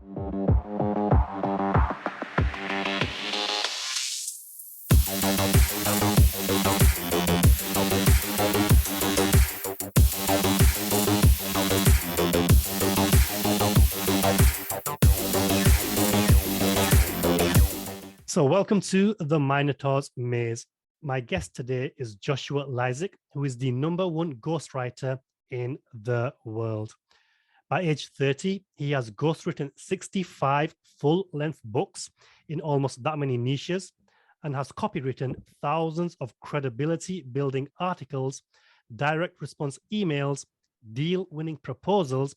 So welcome to the Minotaurs Maze. My guest today is Joshua Lisec, who is the #1 ghostwriter in the world. By age 30, he has ghostwritten 65 full-length books in almost that many niches and has copywritten thousands of credibility-building articles, direct response emails, deal-winning proposals,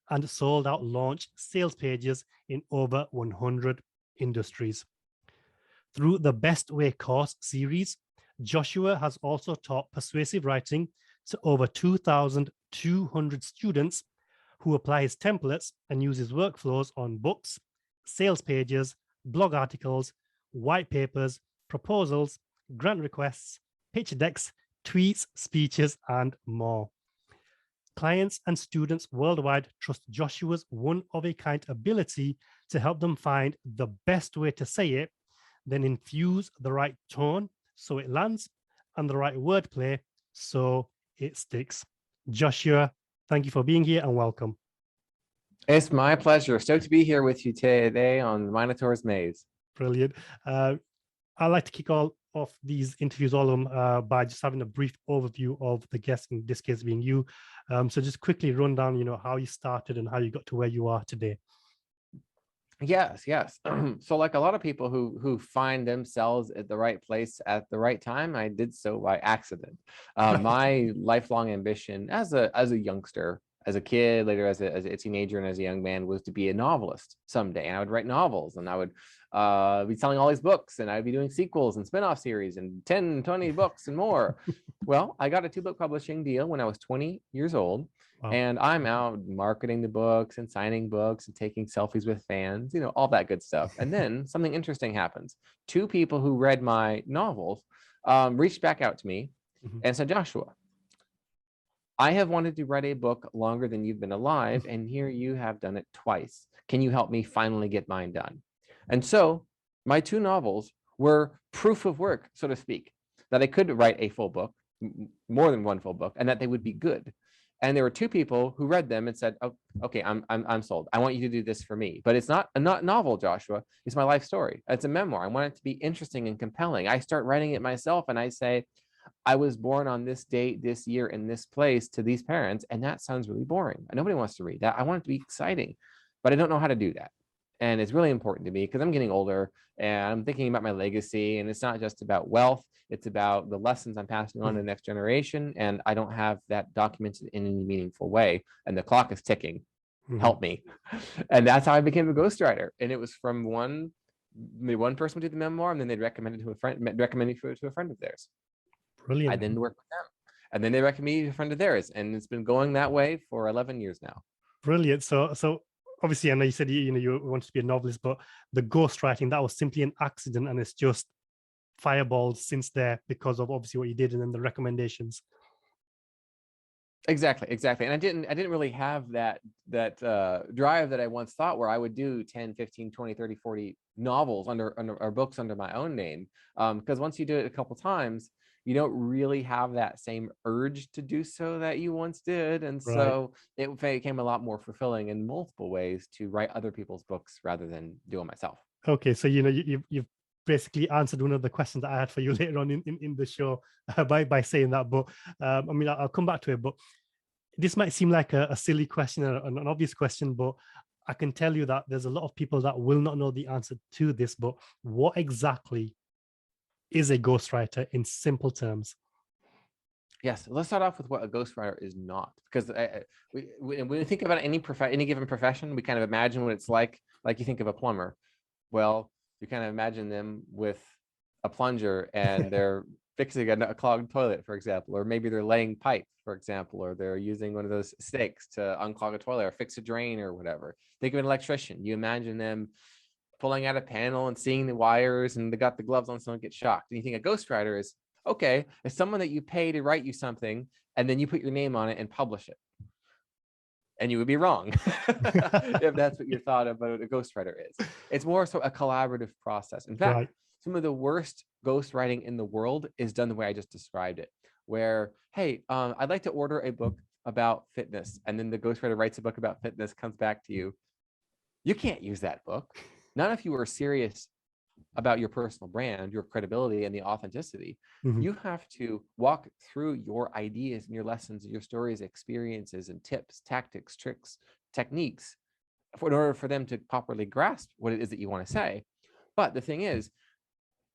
and sold-out launch sales pages in over 100 industries. Through the Best Way course series, Joshua has also taught persuasive writing to over 2,200 students who apply his templates and use his workflows on books, sales pages, blog articles, white papers, proposals, grant requests, pitch decks, tweets, speeches, and more. Clients and students worldwide trust Joshua's one-of-a-kind ability to help them find the best way to say it, then infuse the right tone so it lands and the right wordplay so it sticks. Joshua, thank you for being here and welcome. It's my pleasure. Stoked to be here with you today on the Minotaurs Maze. Brilliant. I like to kick off these interviews all of them by just having a brief overview of the guest, in this case being you. So just quickly run down, how you started and how you got to where you are today. Yes. So like a lot of people who find themselves at the right place at the right time, I did so by accident. My lifelong ambition as a youngster, as a kid, later as a teenager and as a young man, was to be a novelist someday. And I would write novels and I would be selling all these books and I'd be doing sequels and spin-off series and 10, 20 books and more. Well, I got a 2-book publishing deal when I was 20 years old. Wow. And I'm out marketing the books and signing books and taking selfies with fans, all that good stuff. And then something interesting happens. 2 people who read my novels reached back out to me and said, Joshua, I have wanted to write a book longer than you've been alive, and here you have done it twice. Can you help me finally get mine done? And so my 2 novels were proof of work, so to speak, that I could write a full book, more than 1 full book, and that they would be good. And there were 2 people who read them and said, oh, okay, I'm sold. I want you to do this for me. But it's not a novel, Joshua. It's my life story. It's a memoir. I want it to be interesting and compelling. I start writing it myself and I say, I was born on this date, this year, in this place to these parents. And that sounds really boring. Nobody wants to read that. I want it to be exciting, but I don't know how to do that. And it's really important to me because I'm getting older and I'm thinking about my legacy. And it's not just about wealth. It's about the lessons I'm passing on to the next generation. And I don't have that documented in any meaningful way. And the clock is ticking. Help me. And that's how I became a ghostwriter. And it was from one person would do the memoir, and then they'd recommend it to a friend, recommend it to a friend of theirs. Brilliant. I then worked with them. And then they recommended me to a friend of theirs. And it's been going that way for 11 years now. Brilliant. So obviously, I know you said you wanted to be a novelist, but the ghostwriting, that was simply an accident, and it's just fireballed since there because of obviously what you did and then the recommendations. Exactly. And I didn't really have that drive that I once thought, where I would do 10, 15, 20, 30, 40 novels or books under my own name. Because once you do it a couple times, you don't really have that same urge to do so that you once did. And so it became a lot more fulfilling in multiple ways to write other people's books rather than do it myself. Okay. So, you've basically answered one of the questions that I had for you later on in the show by saying that. But I'll come back to it. But this might seem like a silly question, an obvious question, but I can tell you that there's a lot of people that will not know the answer to this. But what exactly is a ghostwriter in simple terms? Yes, let's start off with what a ghostwriter is not, because when we think about any given profession, we kind of imagine what it's like you think of a plumber. Well, you kind of imagine them with a plunger and they're fixing a clogged toilet, for example, or maybe they're laying pipe, for example, or they're using one of those stakes to unclog a toilet or fix a drain or whatever. Think of an electrician. You imagine them pulling out a panel and seeing the wires, and they got the gloves on, someone gets shocked. And you think a ghostwriter is, okay, it's someone that you pay to write you something, and then you put your name on it and publish it. and you would be wrong if that's what you thought about a ghostwriter is. It's more so a collaborative process. In fact, Right. some of the worst ghostwriting in the world is done the way I just described it, where, hey, I'd like to order a book about fitness. And then the ghostwriter writes a book about fitness, comes back to you. You can't use that book. Not if you are serious about your personal brand, your credibility, and the authenticity. Mhm. You have to walk through your ideas and your lessons, your stories, experiences, and tips, tactics, tricks, techniques in order for them to properly grasp what it is that you want to say. But the thing is,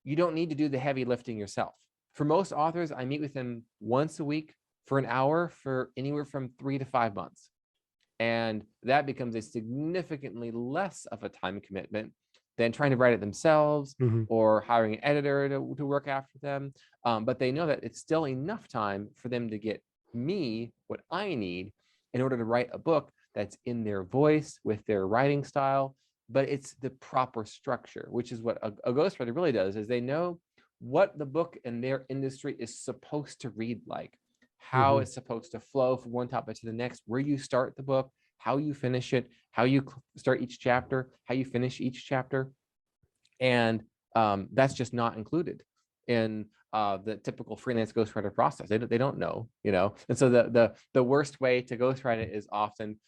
you don't need to do the heavy lifting yourself. For most authors, I meet with them once a week for an hour for anywhere from 3 to 5 months. And that becomes a significantly less of a time commitment than trying to write it themselves Mhm. or hiring an editor to work after them. But they know that it's still enough time for them to get me what I need in order to write a book that's in their voice with their writing style, but it's the proper structure, which is what a ghostwriter really does, is they know what the book in their industry is supposed to read like, how Mhm. it's supposed to flow from one topic to the next, where you start the book, how you finish it, how you start each chapter, how you finish each chapter. And that's just not included in the typical freelance ghostwriter process. They don't know, you know. And so the worst way to ghostwrite it is often,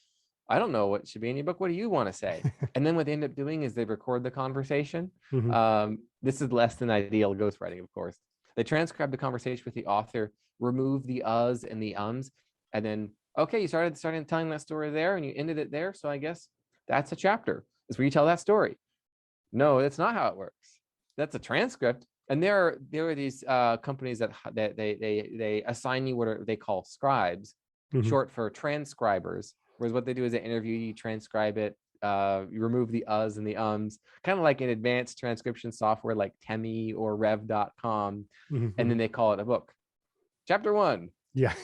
I don't know what should be in your book. What do you want to say? And then what they end up doing is they record the conversation. Mhm. This is less than ideal ghostwriting, of course. They transcribe the conversation with the author, remove the uhs and the ums, and then, okay, you started telling that story there and you ended it there. So I guess that's a chapter. Is where you tell that story. No, that's not how it works. That's a transcript. And there are these companies that they assign you what they call scribes, Mhm. short for transcribers. Whereas what they do is they interview you, transcribe it, you remove the uhs and the ums, kind of like an advanced transcription software like Temi or Rev.com, Mhm. and then they call it a book. Chapter 1. Yeah.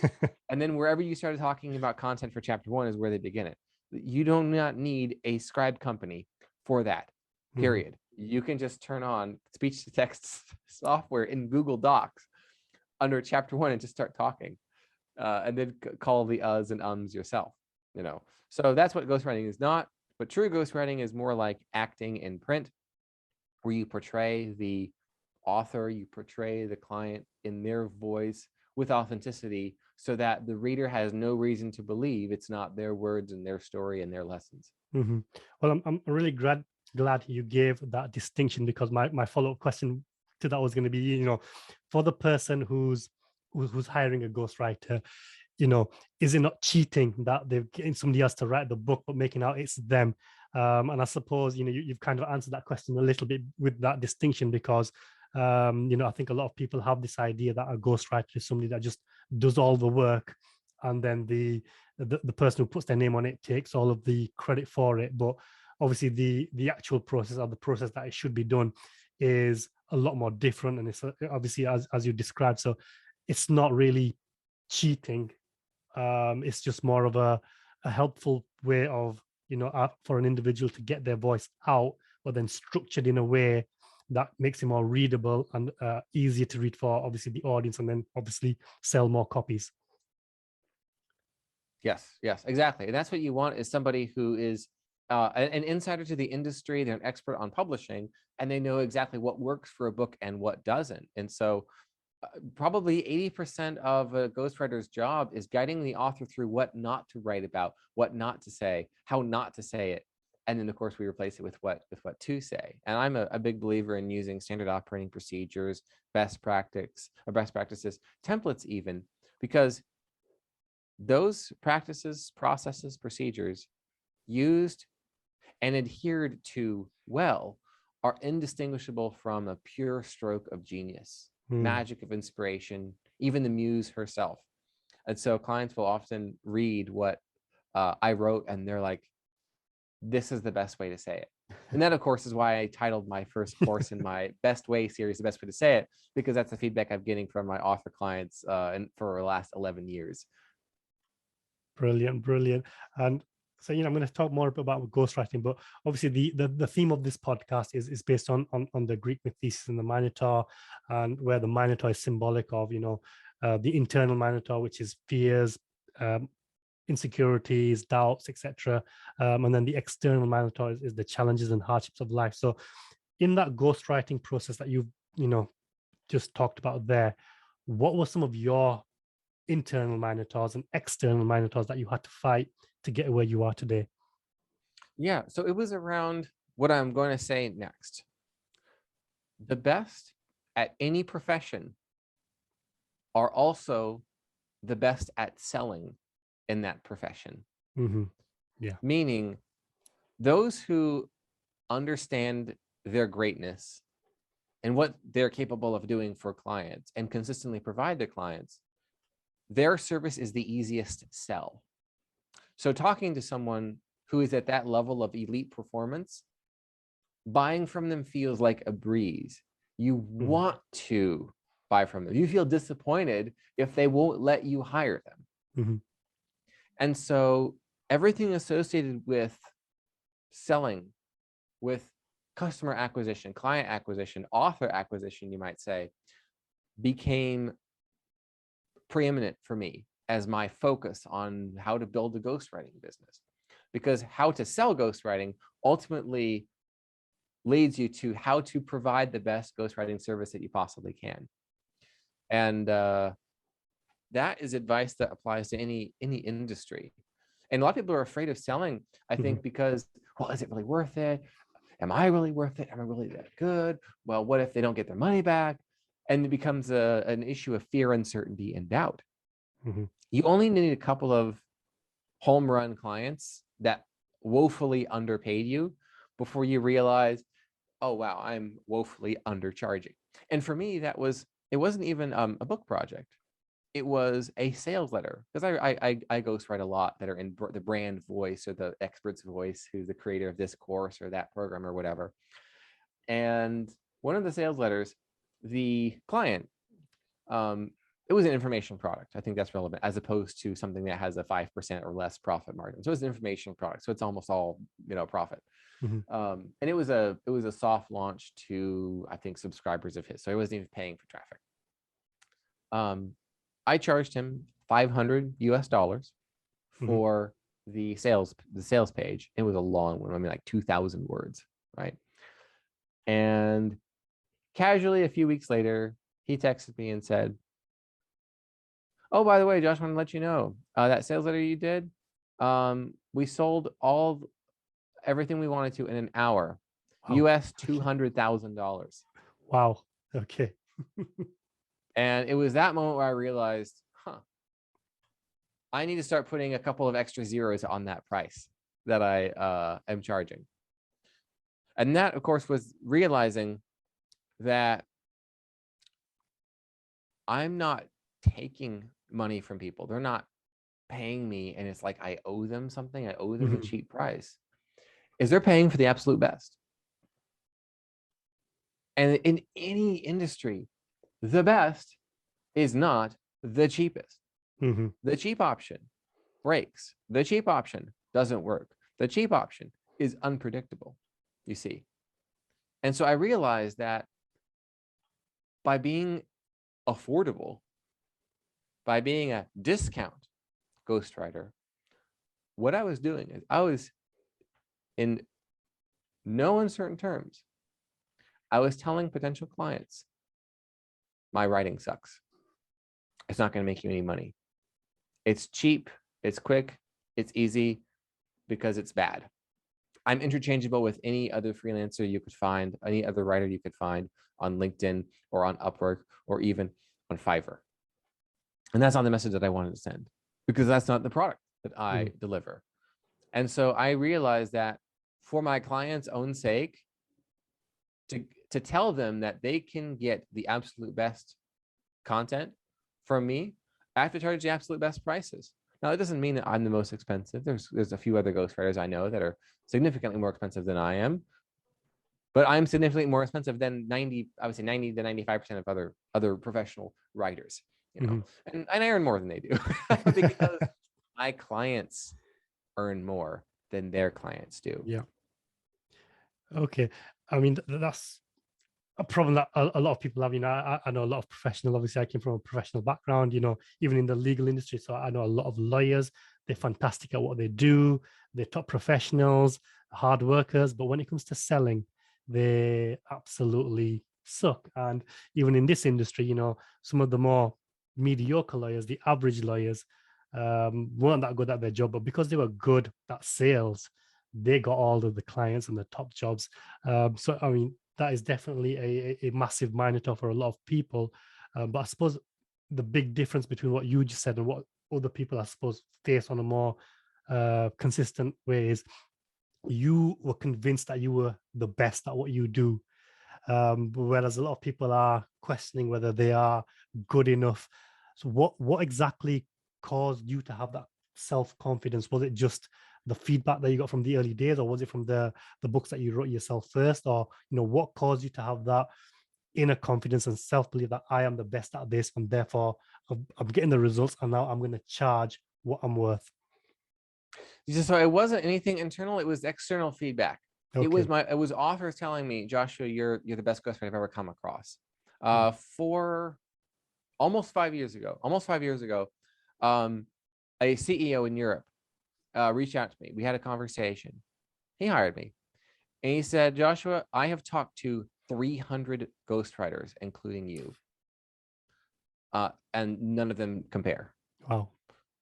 And then wherever you started talking about content for chapter 1 is where they begin it. You do not need a scribe company for that, period. You can just turn on speech to text software in Google Docs under chapter 1 and just start talking, and then call the uhs and ums yourself, you know. So that's what ghostwriting is not. But true ghostwriting is more like acting in print, where you portray the author, you portray the client in their voice with authenticity, so that the reader has no reason to believe it's not their words and their story and their lessons. Mhm. Well, I'm really glad you gave that distinction, because my follow-up question to that was going to be, for the person who's hiring a ghostwriter, is it not cheating that they're getting somebody else to write the book but making out it's them? And I suppose you've kind of answered that question a little bit with that distinction, because I think a lot of people have this idea that a ghostwriter is somebody that just does all the work, and then the person who puts their name on it takes all of the credit for it. But obviously the actual process, or the process that it should be done, is a lot more different, and it's obviously as you described. So it's not really cheating. It's just more of a helpful way of for an individual to get their voice out, but then structured in a way that makes it more readable and easier to read for obviously the audience, and then obviously sell more copies. Yes, exactly. And that's what you want, is somebody who is an insider to the industry. They're an expert on publishing, and they know exactly what works for a book and what doesn't. And so probably 80% of a ghostwriter's job is guiding the author through what not to write about, what not to say, how not to say it. And then of course we replace it with what to say. And I'm a big believer in using standard operating procedures, best practices, templates even, because those practices, processes, procedures used and adhered to well are indistinguishable from a pure stroke of genius, magic of inspiration, even the muse herself. And so clients will often read what I wrote, and they're like, this is the best way to say it. And that, of course, is why I titled my first course in my Best Way series, The Best Way to Say It, because that's the feedback I'm getting from my author clients and for the last 11 years. Brilliant. And so, I'm going to talk more about ghostwriting, but obviously the theme of this podcast is based on the Greek myth Theseus and the Minotaur, and where the Minotaur is symbolic of, the internal Minotaur, which is fears, insecurities, doubts, etc. And then the external Minotaur is the challenges and hardships of life. So in that ghostwriting process that you've, just talked about there, what were some of your internal Minotaurs and external Minotaurs that you had to fight to get where you are today? Yeah, so it was around what I'm going to say next. The best at any profession are also the best at selling in that profession. Mm-hmm. Yeah. Meaning those who understand their greatness and what they're capable of doing for clients and consistently provide to clients, their service is the easiest sell. So talking to someone who is at that level of elite performance, buying from them feels like a breeze. You want to buy from them. You feel disappointed if they won't let you hire them. Mm-hmm. And so everything associated with selling, with customer acquisition, client acquisition, author acquisition, you might say, became preeminent for me as my focus on how to build a ghostwriting business. Because how to sell ghostwriting ultimately leads you to how to provide the best ghostwriting service that you possibly can. And that is advice that applies to any industry. And a lot of people are afraid of selling, I think, because, well, is it really worth it? Am I really worth it? Am I really that good? Well, what if they don't get their money back? And it becomes an issue of fear, uncertainty, and doubt. You only need a couple of home run clients that woefully underpaid you before you realize, oh, wow, I'm woefully undercharging. And for me, it wasn't even a book project. It was a sales letter, because I ghostwrite a lot that are in the brand voice or the expert's voice, who's the creator of this course or that program or whatever. And one of the sales letters, the client, it was an information product. I think that's relevant, as opposed to something that has a 5% or less profit margin. So it's an information product. So it's almost all, profit. And it was a soft launch to, I think, subscribers of his. So he wasn't even paying for traffic. I charged him $500 for the sales page. It was a long one. I mean, like 2,000 words, right? And casually, a few weeks later, he texted me and said, oh, by the way, Josh, I want to let you know that sales letter you did, we sold everything we wanted to in an hour. Wow. US $200,000. Wow. Okay. And it was that moment where I realized, I need to start putting a couple of extra zeros on that price that I am charging. And that, of course, was realizing that I'm not taking money from people. They're not paying me, and it's like I owe them something. I owe them a cheap price. Is they're paying for the absolute best. And in any industry, the best is not the cheapest. The cheap option breaks. The cheap option doesn't work. The cheap option is unpredictable, you see. And so I realized that by being affordable, by being a discount ghostwriter, what I was doing is I was, in no uncertain terms, I was telling potential clients, my writing sucks. It's not going to make you any money. It's cheap, it's quick, it's easy, because it's bad. I'm interchangeable with any other freelancer you could find, any other writer you could find on LinkedIn or on Upwork or even on Fiverr. And that's not the message that I wanted to send, because that's not the product that I deliver. And so I realized that for my clients' own sake, to tell them that they can get the absolute best content from me, I have to charge the absolute best prices. Now, it doesn't mean that I'm the most expensive. There's a few other ghostwriters I know that are significantly more expensive than I am, but I'm significantly more expensive than 90 to 95% of other professional writers, and I earn more than they do because my clients earn more than their clients do. Yeah. Okay. I mean, that's a problem that a lot of people have. I know a lot of professional. Obviously, I came from a professional background. Even in the legal industry, so I know a lot of lawyers. They're fantastic at what they do. They're top professionals, hard workers. But when it comes to selling, they absolutely suck. And even in this industry, some of the more mediocre lawyers, the average lawyers, weren't that good at their job. But because they were good at sales, they got all of the clients and the top jobs. So I mean, that is definitely a massive Minotaur for a lot of people. But I suppose the big difference between what you just said and what other people, I suppose, face on a more consistent way is you were convinced that you were the best at what you do. Whereas a lot of people are questioning whether they are good enough. So what exactly caused you to have that self-confidence? Was it just the feedback that you got from the early days, or was it from the books that you wrote yourself first? Or what caused you to have that inner confidence and self-belief that I am the best at this, and therefore I'm getting the results, and now I'm going to charge what I'm worth? So it wasn't anything internal, it was external feedback. Okay. It was authors telling me, Joshua, you're the best ghostwriter I've ever come across. For almost 5 years ago, a CEO in Europe reached out to me. We had a conversation. He hired me. And he said, Joshua, I have talked to 300 ghostwriters, including you. And none of them compare. Wow.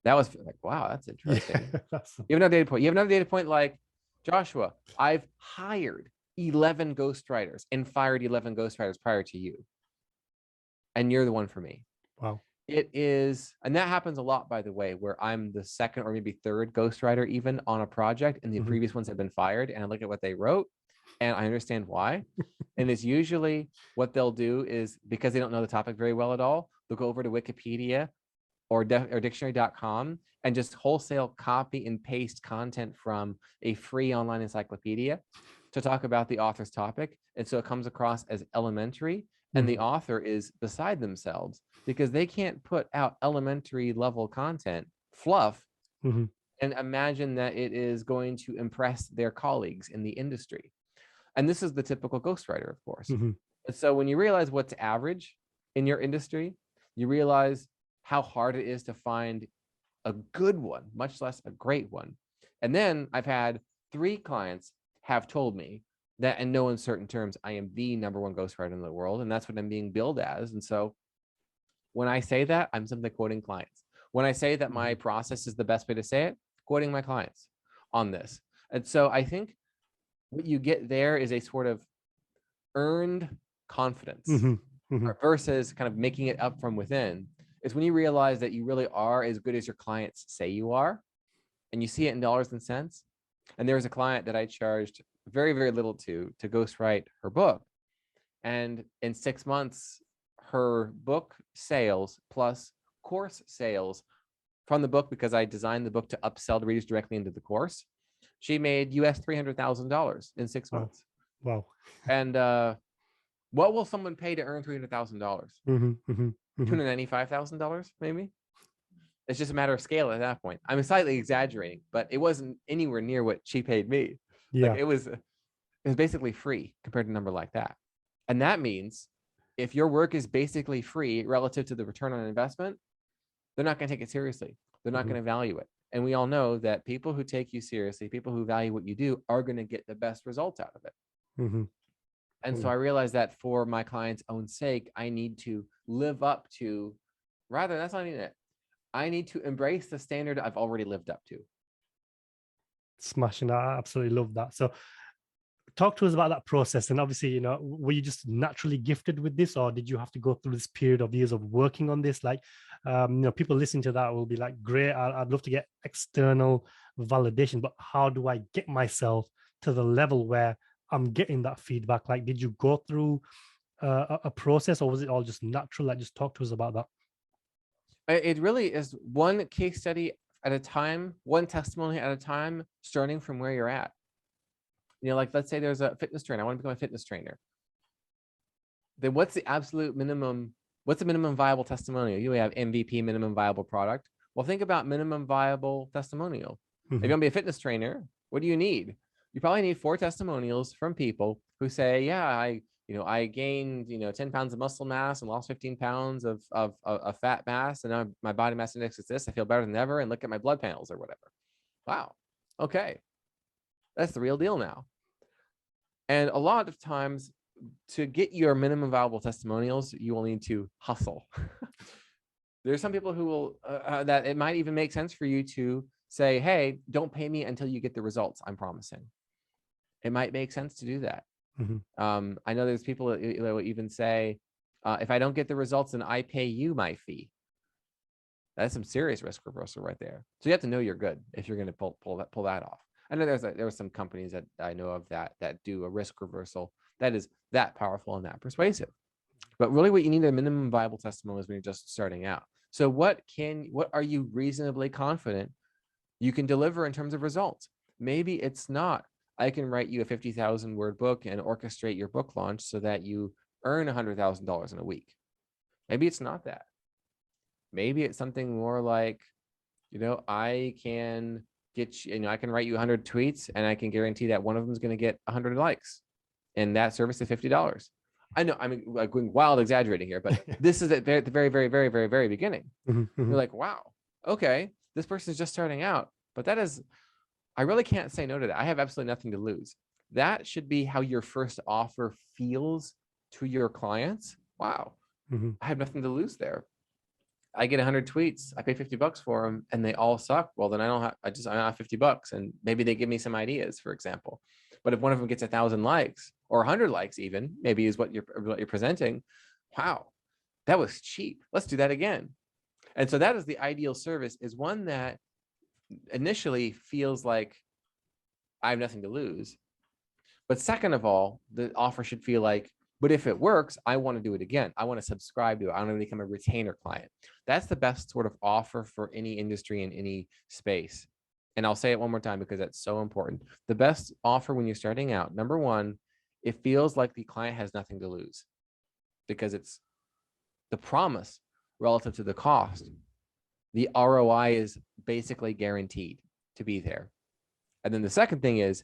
That was like, wow, that's interesting. Yeah, You have another data point. You have another data point like, Joshua, I've hired 11 ghostwriters and fired 11 ghostwriters prior to you. And you're the one for me. wow. It is, and that happens a lot, by the way, where I'm the second or maybe third ghostwriter even on a project, and the previous ones have been fired, and I look at what they wrote, and I understand why. And it's usually what they'll do is, because they don't know the topic very well at all, they'll go over to Wikipedia or dictionary.com and just wholesale copy and paste content from a free online encyclopedia to talk about the author's topic. And so it comes across as elementary, and the author is beside themselves because they can't put out elementary level content, fluff, and imagine that it is going to impress their colleagues in the industry. And this is the typical ghostwriter, of course. And so when you realize what's average in your industry, you realize how hard it is to find a good one, much less a great one. And then I've had 3 clients have told me that in no uncertain terms, I am the #1 ghostwriter in the world. And that's what I'm being billed as. And so when I say that, I'm simply quoting clients. When I say that my process is the best way to say it, quoting my clients on this. And so I think what you get there is a sort of earned confidence versus kind of making it up from within. Is when you realize that you really are as good as your clients say you are, and you see it in dollars and cents. And there was a client that I charged very, very little to ghostwrite her book. And in 6 months, her book sales plus course sales from the book, because I designed the book to upsell the readers directly into the course, she made US $300,000 in 6 months. Wow. And what will someone pay to earn $300,000? $295,000 maybe. It's just a matter of scale at that point. I'm slightly exaggerating, but it wasn't anywhere near what she paid me. Yeah. Like it was basically free compared to a number like that. And that means if your work is basically free relative to the return on investment, they're not going to take it seriously. They're not going to value it. And we all know that people who take you seriously, people who value what you do, are going to get the best results out of it. And so I realized that for my client's own sake, I need to live up to, rather, that's not even it. I need to embrace the standard I've already lived up to. Smashing. I absolutely love that. So talk to us about that process. And obviously, were you just naturally gifted with this, or did you have to go through this period of years of working on this? Like, people listening to that will be like, great, I'd love to get external validation, but how do I get myself to the level where I'm getting that feedback? Like, did you go through a process, or was it all just natural? Like, just talk to us about that. It really is one case study at a time, one testimony at a time, starting from where you're at. Like, let's say there's a fitness trainer. I want to become a fitness trainer. Then what's the absolute minimum? What's the minimum viable testimonial? You have MVP, minimum viable product. Well, think about minimum viable testimonial. If you're going to be a fitness trainer, what do you need? You probably need 4 testimonials from people who say, yeah, I gained, 10 pounds of muscle mass and lost 15 pounds of fat mass. And now my body mass index is this. I feel better than ever. And look at my blood panels or whatever. Wow. Okay. That's the real deal now. And a lot of times to get your minimum viable testimonials, you will need to hustle. There's some people who will, that it might even make sense for you to say, hey, don't pay me until you get the results I'm promising. It might make sense to do that. I know there's people that will even say, if I don't get the results, then I pay you my fee. That's some serious risk reversal right there. So you have to know you're good if you're going to pull that off. I know there were some companies that I know of that do a risk reversal that is that powerful and that persuasive. But really what you need a minimum viable testimony is when you're just starting out. So what are you reasonably confident you can deliver in terms of results? Maybe it's not, I can write you a 50,000 word book and orchestrate your book launch so that you earn $100,000 in a week. Maybe it's not that. Maybe it's something more like, I can get you, I can write you 100 tweets and I can guarantee that one of them is going to get 100 likes, and that service is $50. I know I'm going wild exaggerating here, but this is at the very, very, very, very, very beginning. You're like, wow, okay, this person is just starting out, but I really can't say no to that. I have absolutely nothing to lose. That should be how your first offer feels to your clients. Wow, I have nothing to lose there. I get 100 tweets, I pay $50 for them, and they all suck. Well, then I don't have $50, and maybe they give me some ideas, for example. But if one of them gets 1,000 likes or 100 likes, even maybe is what you're presenting. Wow, that was cheap. Let's do that again. And so that is the ideal service, is one that initially feels like I have nothing to lose. But second of all, the offer should feel like, but if it works, I want to do it again. I want to subscribe to it. I want to become a retainer client. That's the best sort of offer for any industry in any space. And I'll say it one more time because that's so important. The best offer when you're starting out, number one, it feels like the client has nothing to lose because it's the promise relative to the cost. The ROI is basically guaranteed to be there. And then the second thing is,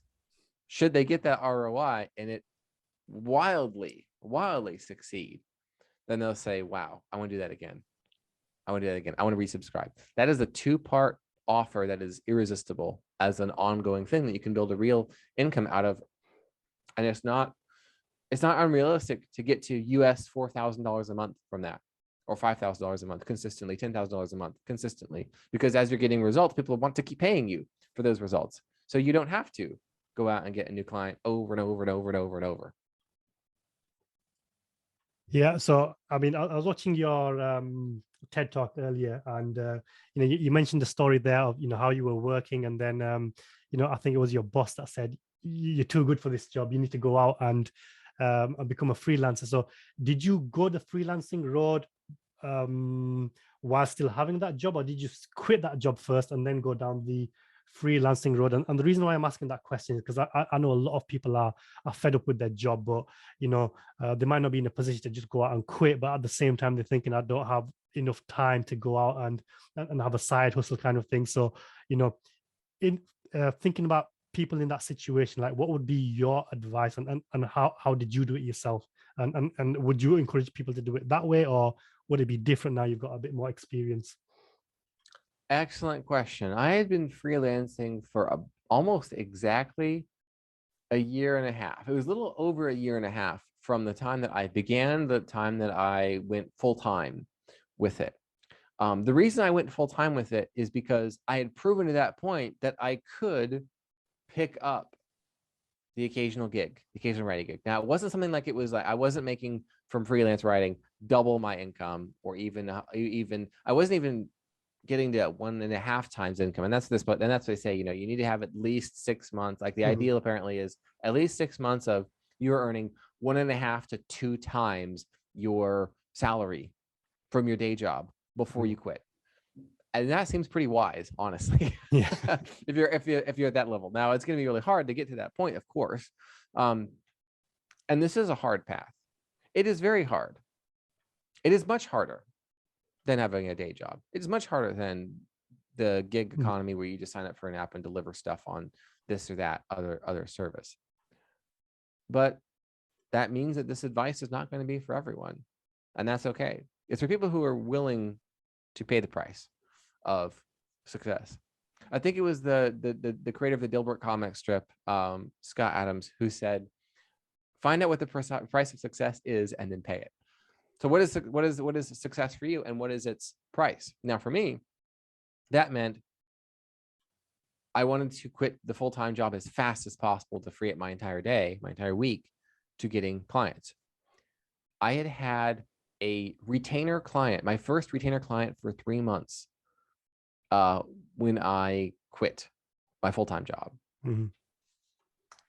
should they get that ROI and it wildly succeed, then they'll say, wow, I want to do that again. I want to do that again. I want to resubscribe. That is a two-part offer that is irresistible as an ongoing thing that you can build a real income out of. And it's not unrealistic to get to US $4,000 a month from that, or $5,000 a month consistently, $10,000 a month consistently, because as you're getting results, people want to keep paying you for those results. So you don't have to go out and get a new client over and over and over and over and over. Yeah. So, I mean, I was watching your TED talk earlier, and you mentioned the story there of how you were working, and then I think it was your boss that said, you're too good for this job. You need to go out and become a freelancer. So, did you go the freelancing road while still having that job, or did you quit that job first and then go down the freelancing road? And the reason why I'm asking that question is because I know a lot of people are fed up with their job, but they might not be in a position to just go out and quit, but at the same time they're thinking, I don't have enough time to go out and have a side hustle kind of thing. So in thinking about people in that situation, like, what would be your advice, and how did you do it yourself, and would you encourage people to do it that way, or would it be different now you've got a bit more experience? Excellent question. I had been freelancing for almost exactly a year and a half. It was a little over a year and a half from the time that I began, the time that I went full time with it. The reason I went full time with it is because I had proven to that point that I could pick up the occasional gig, the occasional writing gig. Now, it wasn't something like, it was like I wasn't making from freelance writing double my income, or even I wasn't even getting to 1.5 times income. And that's this, but then that's what they say, you need to have at least 6 months. Like the ideal apparently is at least 6 months of you're earning 1.5 to 2 times your salary from your day job before you quit. And that seems pretty wise, honestly. Yeah. if you're at that level. Now it's going to be really hard to get to that point, of course. And this is a hard path. It is very hard. It is much harder than having a day job. It's much harder than the gig economy where you just sign up for an app and deliver stuff on this or that other service. But that means that this advice is not going to be for everyone. And that's okay. It's for people who are willing to pay the price of success. I think it was the creator of the Dilbert comic strip, Scott Adams, who said, find out what the price of success is and then pay it. So what is success for you, and what is its price? Now, for me, that meant I wanted to quit the full-time job as fast as possible to free up my entire day, my entire week, to getting clients. I had a retainer client, my first retainer client, for 3 months when I quit my full-time job. Mm-hmm.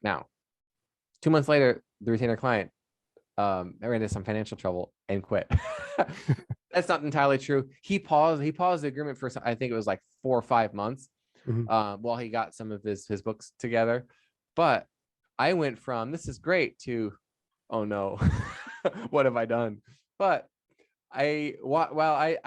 Now, 2 months later, the retainer client I ran into some financial trouble and quit. That's not entirely true. He paused the agreement for I think it was like 4 or 5 months while he got some of his books together. But I went from this is great to, oh no, what have I done? But I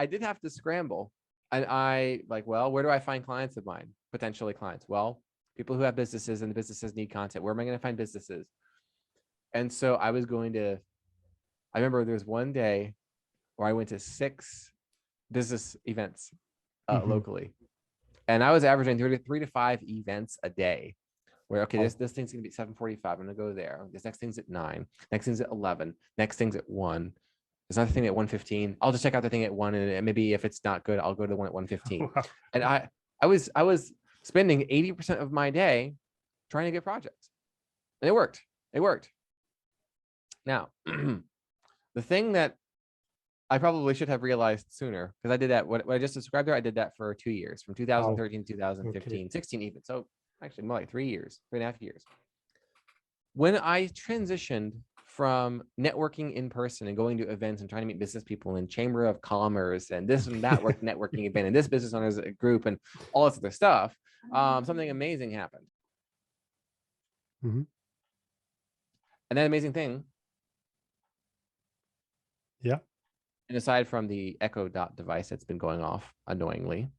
did have to scramble, and I like, well, where do I find clients of mine, potentially clients? Well, people who have businesses, and the businesses need content. Where am I going to find businesses? And so I remember there was one day where I went to 6 business events locally, and I was averaging 3 to 5 events a day. Where, okay, this thing's gonna be 7:45. I'm gonna go there. This next thing's at 9. Next thing's at 11. Next thing's at 1. There's another thing at 1:15. I'll just check out the thing at 1, and maybe if it's not good, I'll go to the one at 1:15. Wow. And I was spending 80% of my day trying to get projects, and it worked. It worked. Now, the thing that I probably should have realized sooner, because I did that, what I just described there, I did that for 2 years, from 2013 to 2015, 16 even. So actually more like 3 years, 3.5 years. When I transitioned from networking in person and going to events and trying to meet business people in Chamber of Commerce and this and that networking event and this business owners group and all this other stuff, something amazing happened. And that amazing thing, and aside from the Echo Dot device that's been going off annoyingly,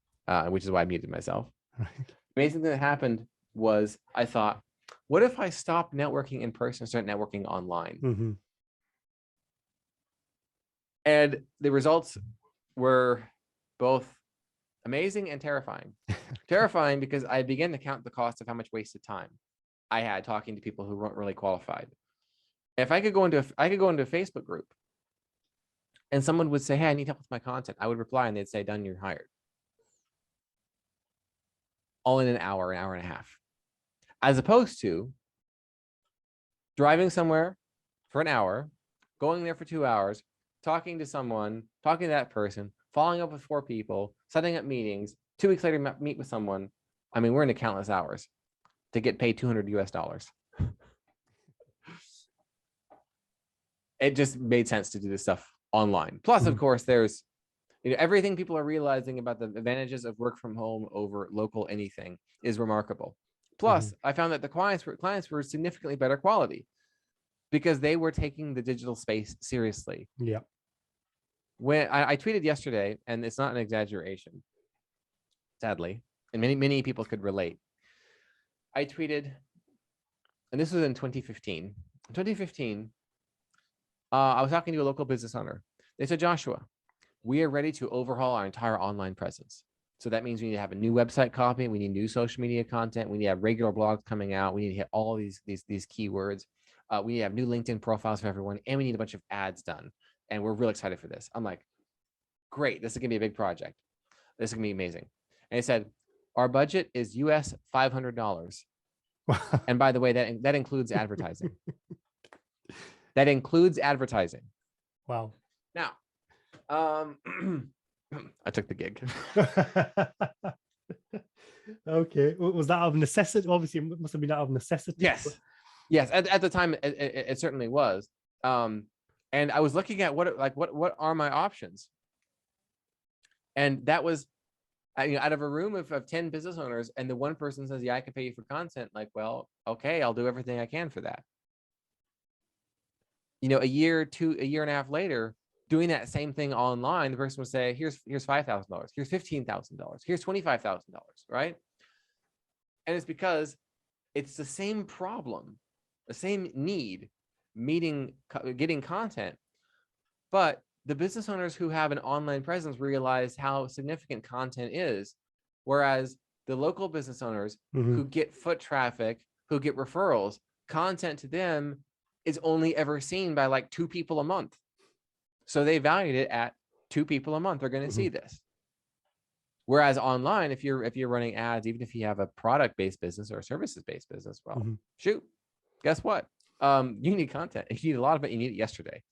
which is why I muted myself, amazing thing that happened was I thought, what if I stop networking in person and start networking online? And the results were both amazing and terrifying. Terrifying because I began to count the cost of how much wasted time I had talking to people who weren't really qualified. If I could go into a Facebook group and someone would say, hey, I need help with my content, I would reply and they'd say, done, you're hired. All in an hour and a half. As opposed to driving somewhere for an hour, going there for 2 hours, talking to someone, talking to that person, following up with 4 people, setting up meetings, 2 weeks later, meet with someone. I mean, we're into countless hours to get paid $200 US. It just made sense to do this stuff online. Plus, of course, there's everything people are realizing about the advantages of work from home over local anything is remarkable. Plus, I found that the clients were significantly better quality because they were taking the digital space seriously. Yeah. When I tweeted yesterday, and it's not an exaggeration, sadly, and many people could relate. I tweeted, and this was in 2015. In 2015, I was talking to a local business owner. They said, Joshua, we are ready to overhaul our entire online presence. So that means we need to have a new website copy. We need new social media content. We need to have regular blogs coming out. We need to hit all these keywords. We need to have new LinkedIn profiles for everyone, and we need a bunch of ads done. And we're real excited for this. I'm like, great. This is gonna be a big project. This is gonna be amazing. And he said, our budget is US $500. And by the way, that includes advertising. That includes advertising. Wow. Now, I took the gig. Okay. Was that out of necessity? Obviously, it must have been out of necessity. Yes. Yes. At the time, it certainly was. And I was looking at what are my options? And that was, out of a room of 10 business owners, and the one person says, yeah, I can pay you for content. Like, well, okay, I'll do everything I can for that. A year and a half later, doing that same thing online, the person would say, here's $5,000, here's $15,000, here's $25,000, right? And it's because it's the same problem, the same need, getting content. But the business owners who have an online presence realize how significant content is, whereas the local business owners who get foot traffic, who get referrals, content to them is only ever seen by like 2 people a month. So they valued it at 2 people a month are going to see this. Whereas online, if you're running ads, even if you have a product-based business or a services-based business, well, shoot, guess what? You need content. You need a lot of it. You need it yesterday.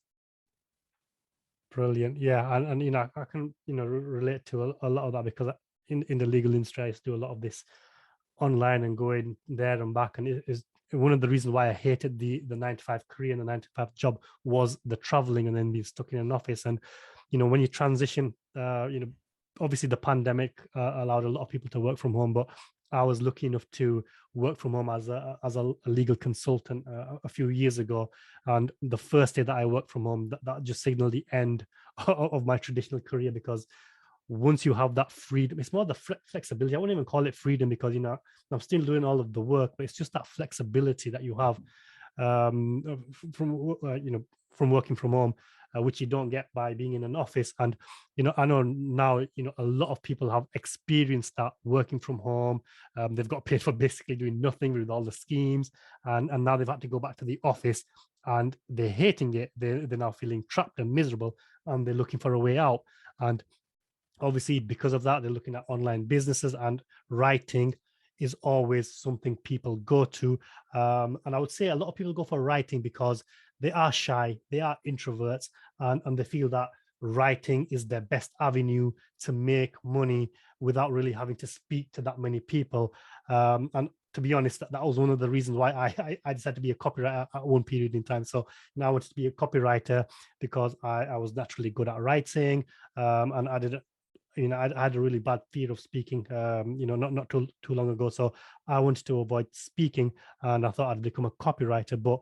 Brilliant. Yeah. And you know, I can, you know, relate to a lot of that, because in the legal industry, I used to do a lot of this online and going there and back. And it is one of the reasons why I hated the 9-to-5 career and the 9-to-5 job was the traveling and then being stuck in an office. And, you know, when you transition, you know, obviously the pandemic allowed a lot of people to work from home, but I was lucky enough to work from home as a legal consultant a few years ago. And the first day that I worked from home, that just signaled the end of my traditional career, because once you have that freedom, it's more the flexibility. I wouldn't even call it freedom, because, you know, I'm still doing all of the work, but it's just that flexibility that you have from you know, from working from home, which you don't get by being in an office. And, you know, I know now, you know, a lot of people have experienced that working from home. They've got paid for basically doing nothing with all the schemes, and now they've had to go back to the office and they're hating it. They're now feeling trapped and miserable, and they're looking for a way out. And obviously, because of that, they're looking at online businesses, and writing is always something people go to. And I would say a lot of people go for writing because they are shy, they are introverts, and they feel that writing is their best avenue to make money without really having to speak to that many people. And to be honest, that was one of the reasons why I decided to be a copywriter at one period in time. So now I wanted to be a copywriter because I was naturally good at writing, and I did, you know, I had a really bad fear of speaking, you know, not too long ago. So I wanted to avoid speaking, and I thought I'd become a copywriter. But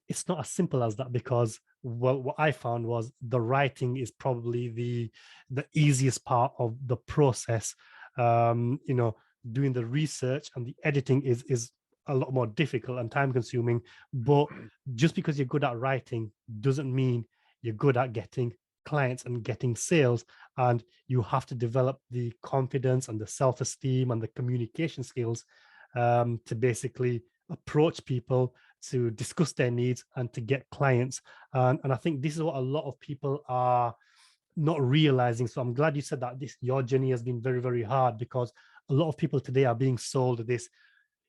it's not as simple as that, because, well, what I found was the writing is probably the easiest part of the process. You know, doing the research and the editing is a lot more difficult and time consuming. But just because you're good at writing doesn't mean you're good at getting clients and getting sales. And you have to develop the confidence and the self-esteem and the communication skills to basically approach people, to discuss their needs, and to get clients. And I think this is what a lot of people are not realizing. So I'm glad you said that your journey has been very, very hard, because a lot of people today are being sold this: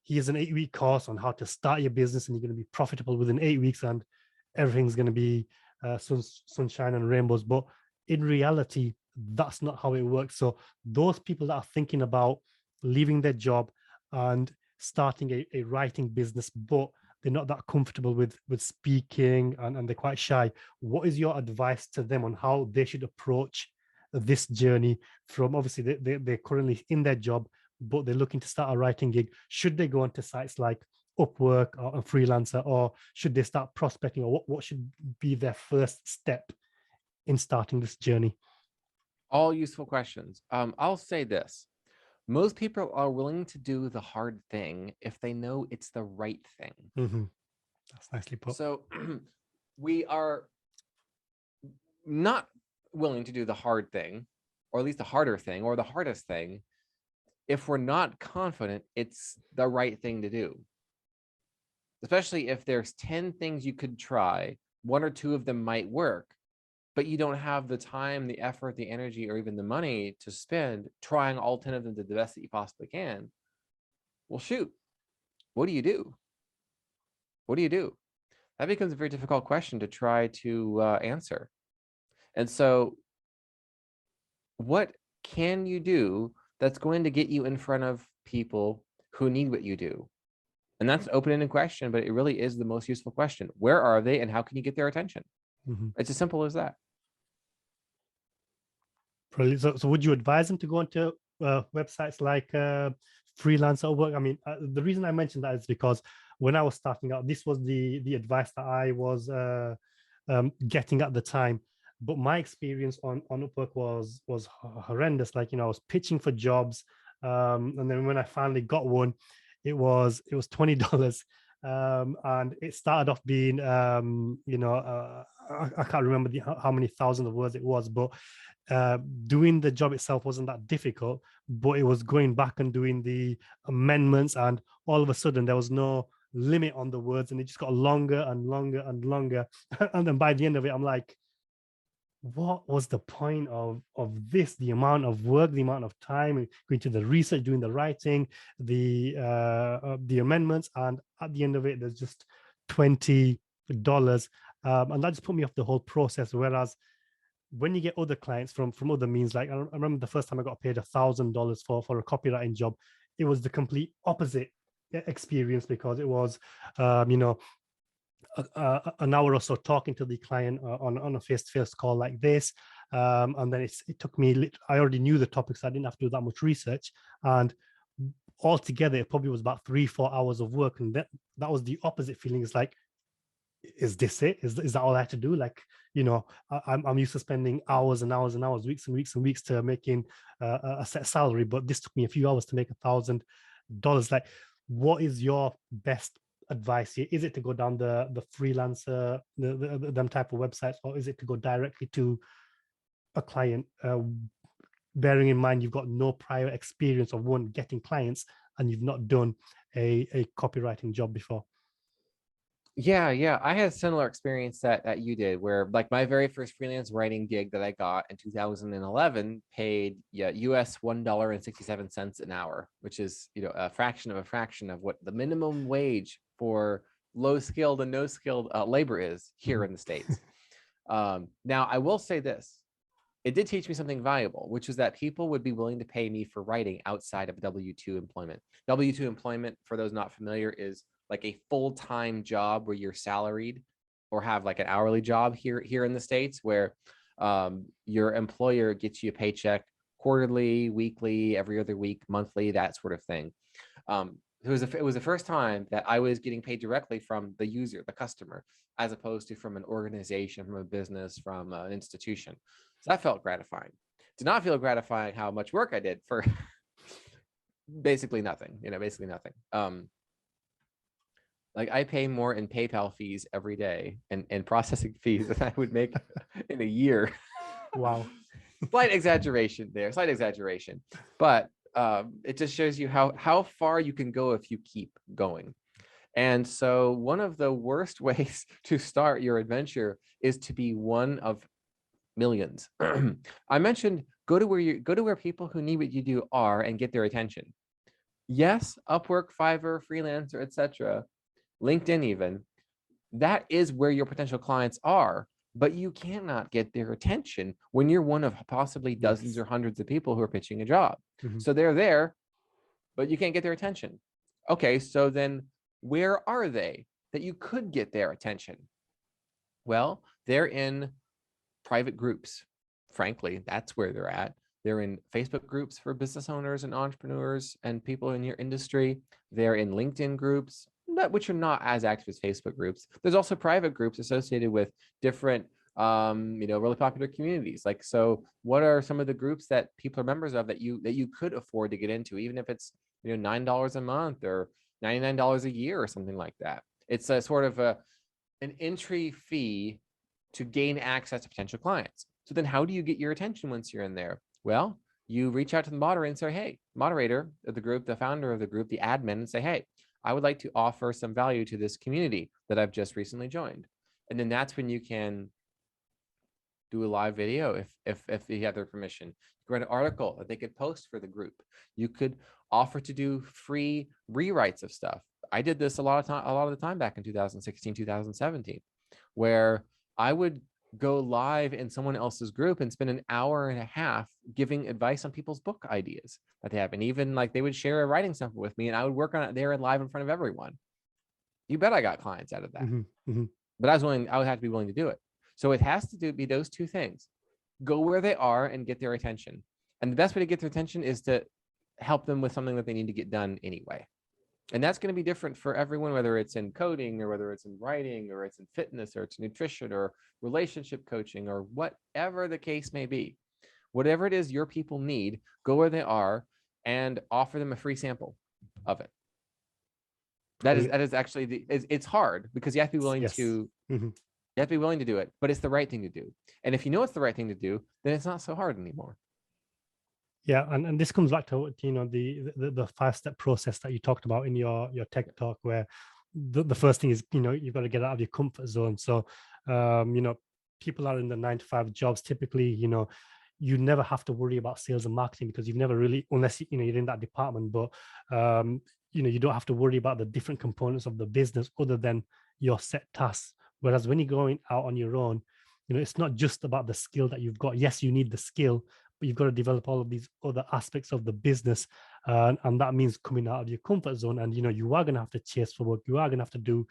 here's an 8-week course on how to start your business, and you're going to be profitable within 8 weeks, and everything's going to be sunshine and rainbows. But in reality, that's not how it works. So those people that are thinking about leaving their job and starting a writing business, but they're not that comfortable with speaking, and they're quite shy, what is your advice to them on how they should approach this journey? From, obviously, they're currently in their job, but they're looking to start a writing gig. Should they go onto sites like Upwork or a Freelancer, or should they start prospecting, or what should be their first step in starting this journey? All useful questions. I'll say this: most people are willing to do the hard thing if they know it's the right thing. That's nicely put. So we are not willing to do the hard thing, or at least the harder thing, or the hardest thing, if we're not confident it's the right thing to do. Especially if there's 10 things you could try, 1 or 2 of them might work, but you don't have the time, the effort, the energy, or even the money to spend trying all 10 of them to the best that you possibly can. Well, shoot, what do you do? What do you do? That becomes a very difficult question to try to answer. And so what can you do that's going to get you in front of people who need what you do? And that's an open-ended question, but it really is the most useful question. Where are they, and how can you get their attention? It's as simple as that. Brilliant. So would you advise them to go onto websites like Freelance or Work? I mean, the reason I mentioned that is because when I was starting out, this was the advice that I was getting at the time. But my experience on Upwork was horrendous. Like, you know, I was pitching for jobs, and then when I finally got one, it was $20. And it started off being, I can't remember how many thousands of words it was, but doing the job itself wasn't that difficult, but it was going back and doing the amendments, and all of a sudden there was no limit on the words, and it just got longer and longer and longer. And then by the end of it, I'm like, what was the point of this? The amount of work, the amount of time going to the research, doing the writing, the amendments, and at the end of it, there's just $20, and that just put me off the whole process. Whereas when you get other clients from other means, like I remember the first time I got paid $1,000 for a copywriting job, it was the complete opposite experience, because it was, an hour or so talking to the client on a face-to-face call like this, and then it took me. I already knew the topics. I didn't have to do that much research, and altogether it probably was about 3-4 hours of work, and that was the opposite feeling. It's like, is this it? Is that all I had to do? Like, I'm used to spending hours and hours and hours, weeks and weeks and weeks to making a set salary, but this took me a few hours to make $1,000. Like, what is your best advice here? Is it to go down the freelancer, them type of websites, or is it to go directly to a client, bearing in mind you've got no prior experience of getting clients, and you've not done a copywriting job before? Yeah. I had a similar experience that you did, where like my very first freelance writing gig that I got in 2011 paid US $1.67 an hour, which is, a fraction of what the minimum wage for low skilled and no skilled labor is here in the States. Now, I will say this. It did teach me something valuable, which is that people would be willing to pay me for writing outside of W-2 employment. W-2 employment, for those not familiar, is like a full-time job where you're salaried, or have like an hourly job here in the States, where your employer gets you a paycheck quarterly, weekly, every other week, monthly, that sort of thing. It was the first time that I was getting paid directly from the user, the customer, as opposed to from an organization, from a business, from an institution. So that felt gratifying. Did not feel gratifying how much work I did for basically nothing. Like I pay more in PayPal fees every day and processing fees than I would make in a year. Wow. Slight exaggeration there, but it just shows you how far you can go if you keep going. And so one of the worst ways to start your adventure is to be one of millions. I mentioned go to where people who need what you do are and get their attention. Yes, Upwork, Fiverr, Freelancer, etc., LinkedIn even, that is where your potential clients are, but you cannot get their attention when you're one of possibly dozens or hundreds of people who are pitching a job. So they're there, but you can't get their attention. Okay, so then where are they that you could get their attention? Well, they're in private groups. Frankly, that's where they're at. They're in Facebook groups for business owners and entrepreneurs and people in your industry. They're in LinkedIn groups, which are not as active as Facebook groups. There's also private groups associated with different, really popular communities. Like, so what are some of the groups that people are members of that you could afford to get into, even if it's, $9 a month or $99 a year or something like that? It's a sort of an entry fee to gain access to potential clients. So then how do you get your attention once you're in there? Well, you reach out to the moderator and say, hey, moderator of the group, the founder of the group, the admin, and say, hey, I would like to offer some value to this community that I've just recently joined. And then that's when you can do a live video if you have their permission. Write an article that they could post for the group. You could offer to do free rewrites of stuff. I did this a lot of the time back in 2016, 2017, where I would go live in someone else's group and spend an hour and a half giving advice on people's book ideas that they have. And even like they would share a writing sample with me and I would work on it there and live in front of everyone. You bet I got clients out of that. But I would have to be willing to do it. So it has to be those two things. Go where they are and get their attention. And the best way to get their attention is to help them with something that they need to get done anyway. And that's going to be different for everyone, whether it's in coding or whether it's in writing or it's in fitness or it's nutrition or relationship coaching or whatever the case may be. Whatever it is your people need, go where they are and offer them a free sample of it. That is actually it's hard because you have to be willing Yes. to Mm-hmm. you have to be willing to do it, but it's the right thing to do. And if you know it's the right thing to do, then it's not so hard anymore. Yeah, and this comes back to what, the 5-step process that you talked about in your tech talk, where the first thing is, you've got to get out of your comfort zone. So people are in the 9-to-5 jobs typically. You never have to worry about sales and marketing because you've never really, unless you're in that department, but you don't have to worry about the different components of the business other than your set tasks. Whereas when you're going out on your own, it's not just about the skill that you've got. Yes, you need the skill, but you've got to develop all of these other aspects of the business, and that means coming out of your comfort zone. And you are going to have to chase for work. You are going to have to do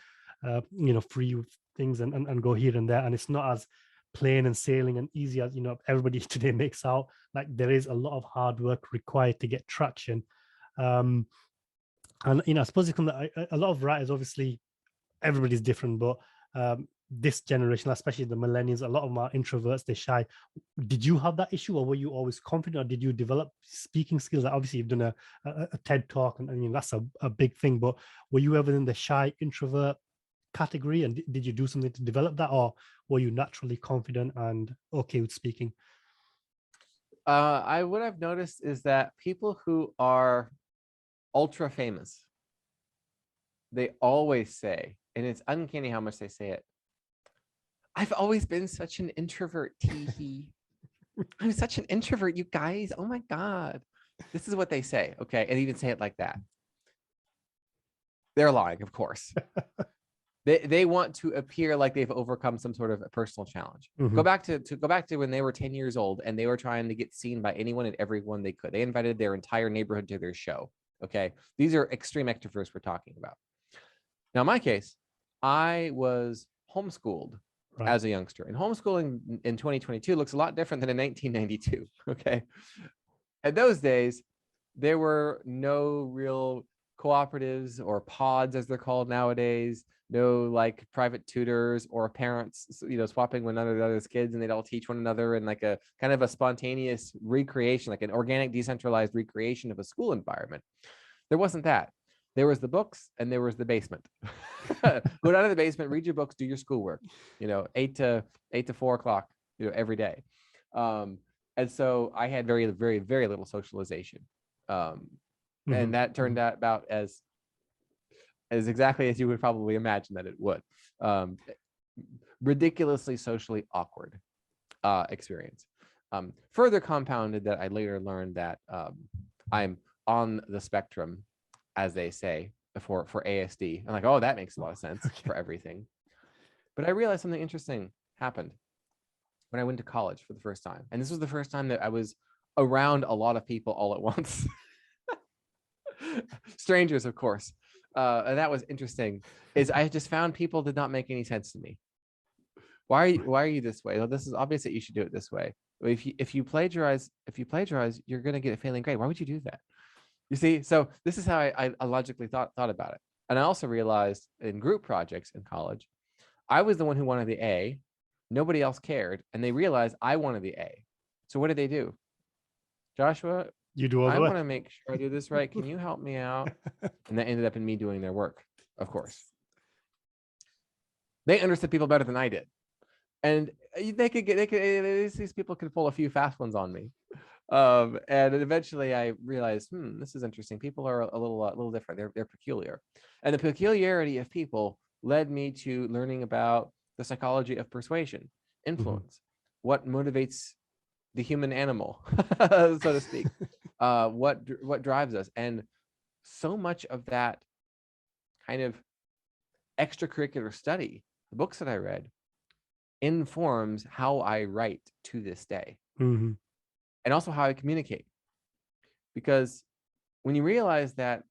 free things and go here and there. And it's not as plain and sailing and easy as everybody today makes out. Like, there is a lot of hard work required to get traction. And I suppose it comes, a lot of writers, obviously everybody's different, but this generation, especially the millennials, a lot of them are introverts, they're shy. Did you have that issue, or were you always confident, or did you develop speaking skills? Obviously you've done a TED talk, and that's a big thing, but were you ever in the shy introvert category, and did you do something to develop that, or were you naturally confident and okay with speaking? What I've noticed is that people who are ultra famous, they always say, and it's uncanny how much they say it, I've always been such an introvert, tee. I'm such an introvert, you guys. Oh my God. This is what they say. Okay. And even say it like that. They're lying, of course. They want to appear like they've overcome some sort of a personal challenge. Mm-hmm. Go back to when they were 10 years old and they were trying to get seen by anyone and everyone they could. They invited their entire neighborhood to their show. Okay. These are extreme extroverts we're talking about. Now, in my case, I was homeschooled as a youngster, and homeschooling in 2022 looks a lot different than in 1992. Okay. At those days, there were no real cooperatives or pods, as they're called nowadays, no like private tutors or parents, swapping one another's kids, and they'd all teach one another in like a kind of a spontaneous recreation, like an organic, decentralized recreation of a school environment. There wasn't that. There was the books and there was the basement. Go down to the basement, read your books, do your schoolwork, 8 to 4 o'clock, every day. And so I had very, very, very little socialization. And that turned out about as exactly as you would probably imagine that it would. Ridiculously socially awkward experience. Further compounded that I later learned that I'm on the spectrum, as they say, for ASD. I'm like, oh, that makes a lot of sense for everything. But I realized something interesting happened when I went to college for the first time. And this was the first time that I was around a lot of people all at once. Strangers, of course. And that was interesting, is I just found people did not make any sense to me. Why are you this way? Well, this is obvious that you should do it this way. If you plagiarize, you're going to get a failing grade. Why would you do that? You see, so this is how I logically thought about it. And I also realized in group projects in college, I was the one who wanted the A. Nobody else cared. And they realized I wanted the A. So what did they do? Joshua, you do all the I work. want to make sure I do this right. Can you help me out? And that ended up in me doing their work, of course. They understood people better than I did. And these people could pull a few fast ones on me. And eventually I realized, this is interesting. People are a little different. They're peculiar. And the peculiarity of people led me to learning about the psychology of persuasion, influence, what motivates the human animal, so to speak, what drives us. And so much of that kind of extracurricular study, the books that I read, informs how I write to this day. And also how I communicate. Because when you realize that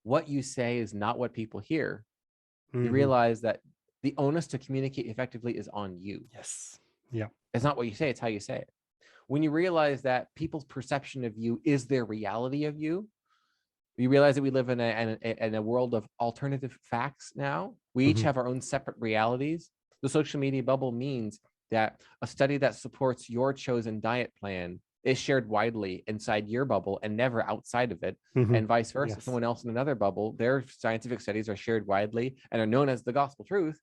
what you say is not what people hear, you realize that the onus to communicate effectively is on you. Yes. Yeah. It's not what you say, it's how you say it. When you realize that people's perception of you is their reality of you, you realize that we live in a world of alternative facts now. We each have our own separate realities. The social media bubble means that a study that supports your chosen diet plan is shared widely inside your bubble and never outside of it, and vice versa. Yes. Someone else in another bubble, their scientific studies are shared widely and are known as the gospel truth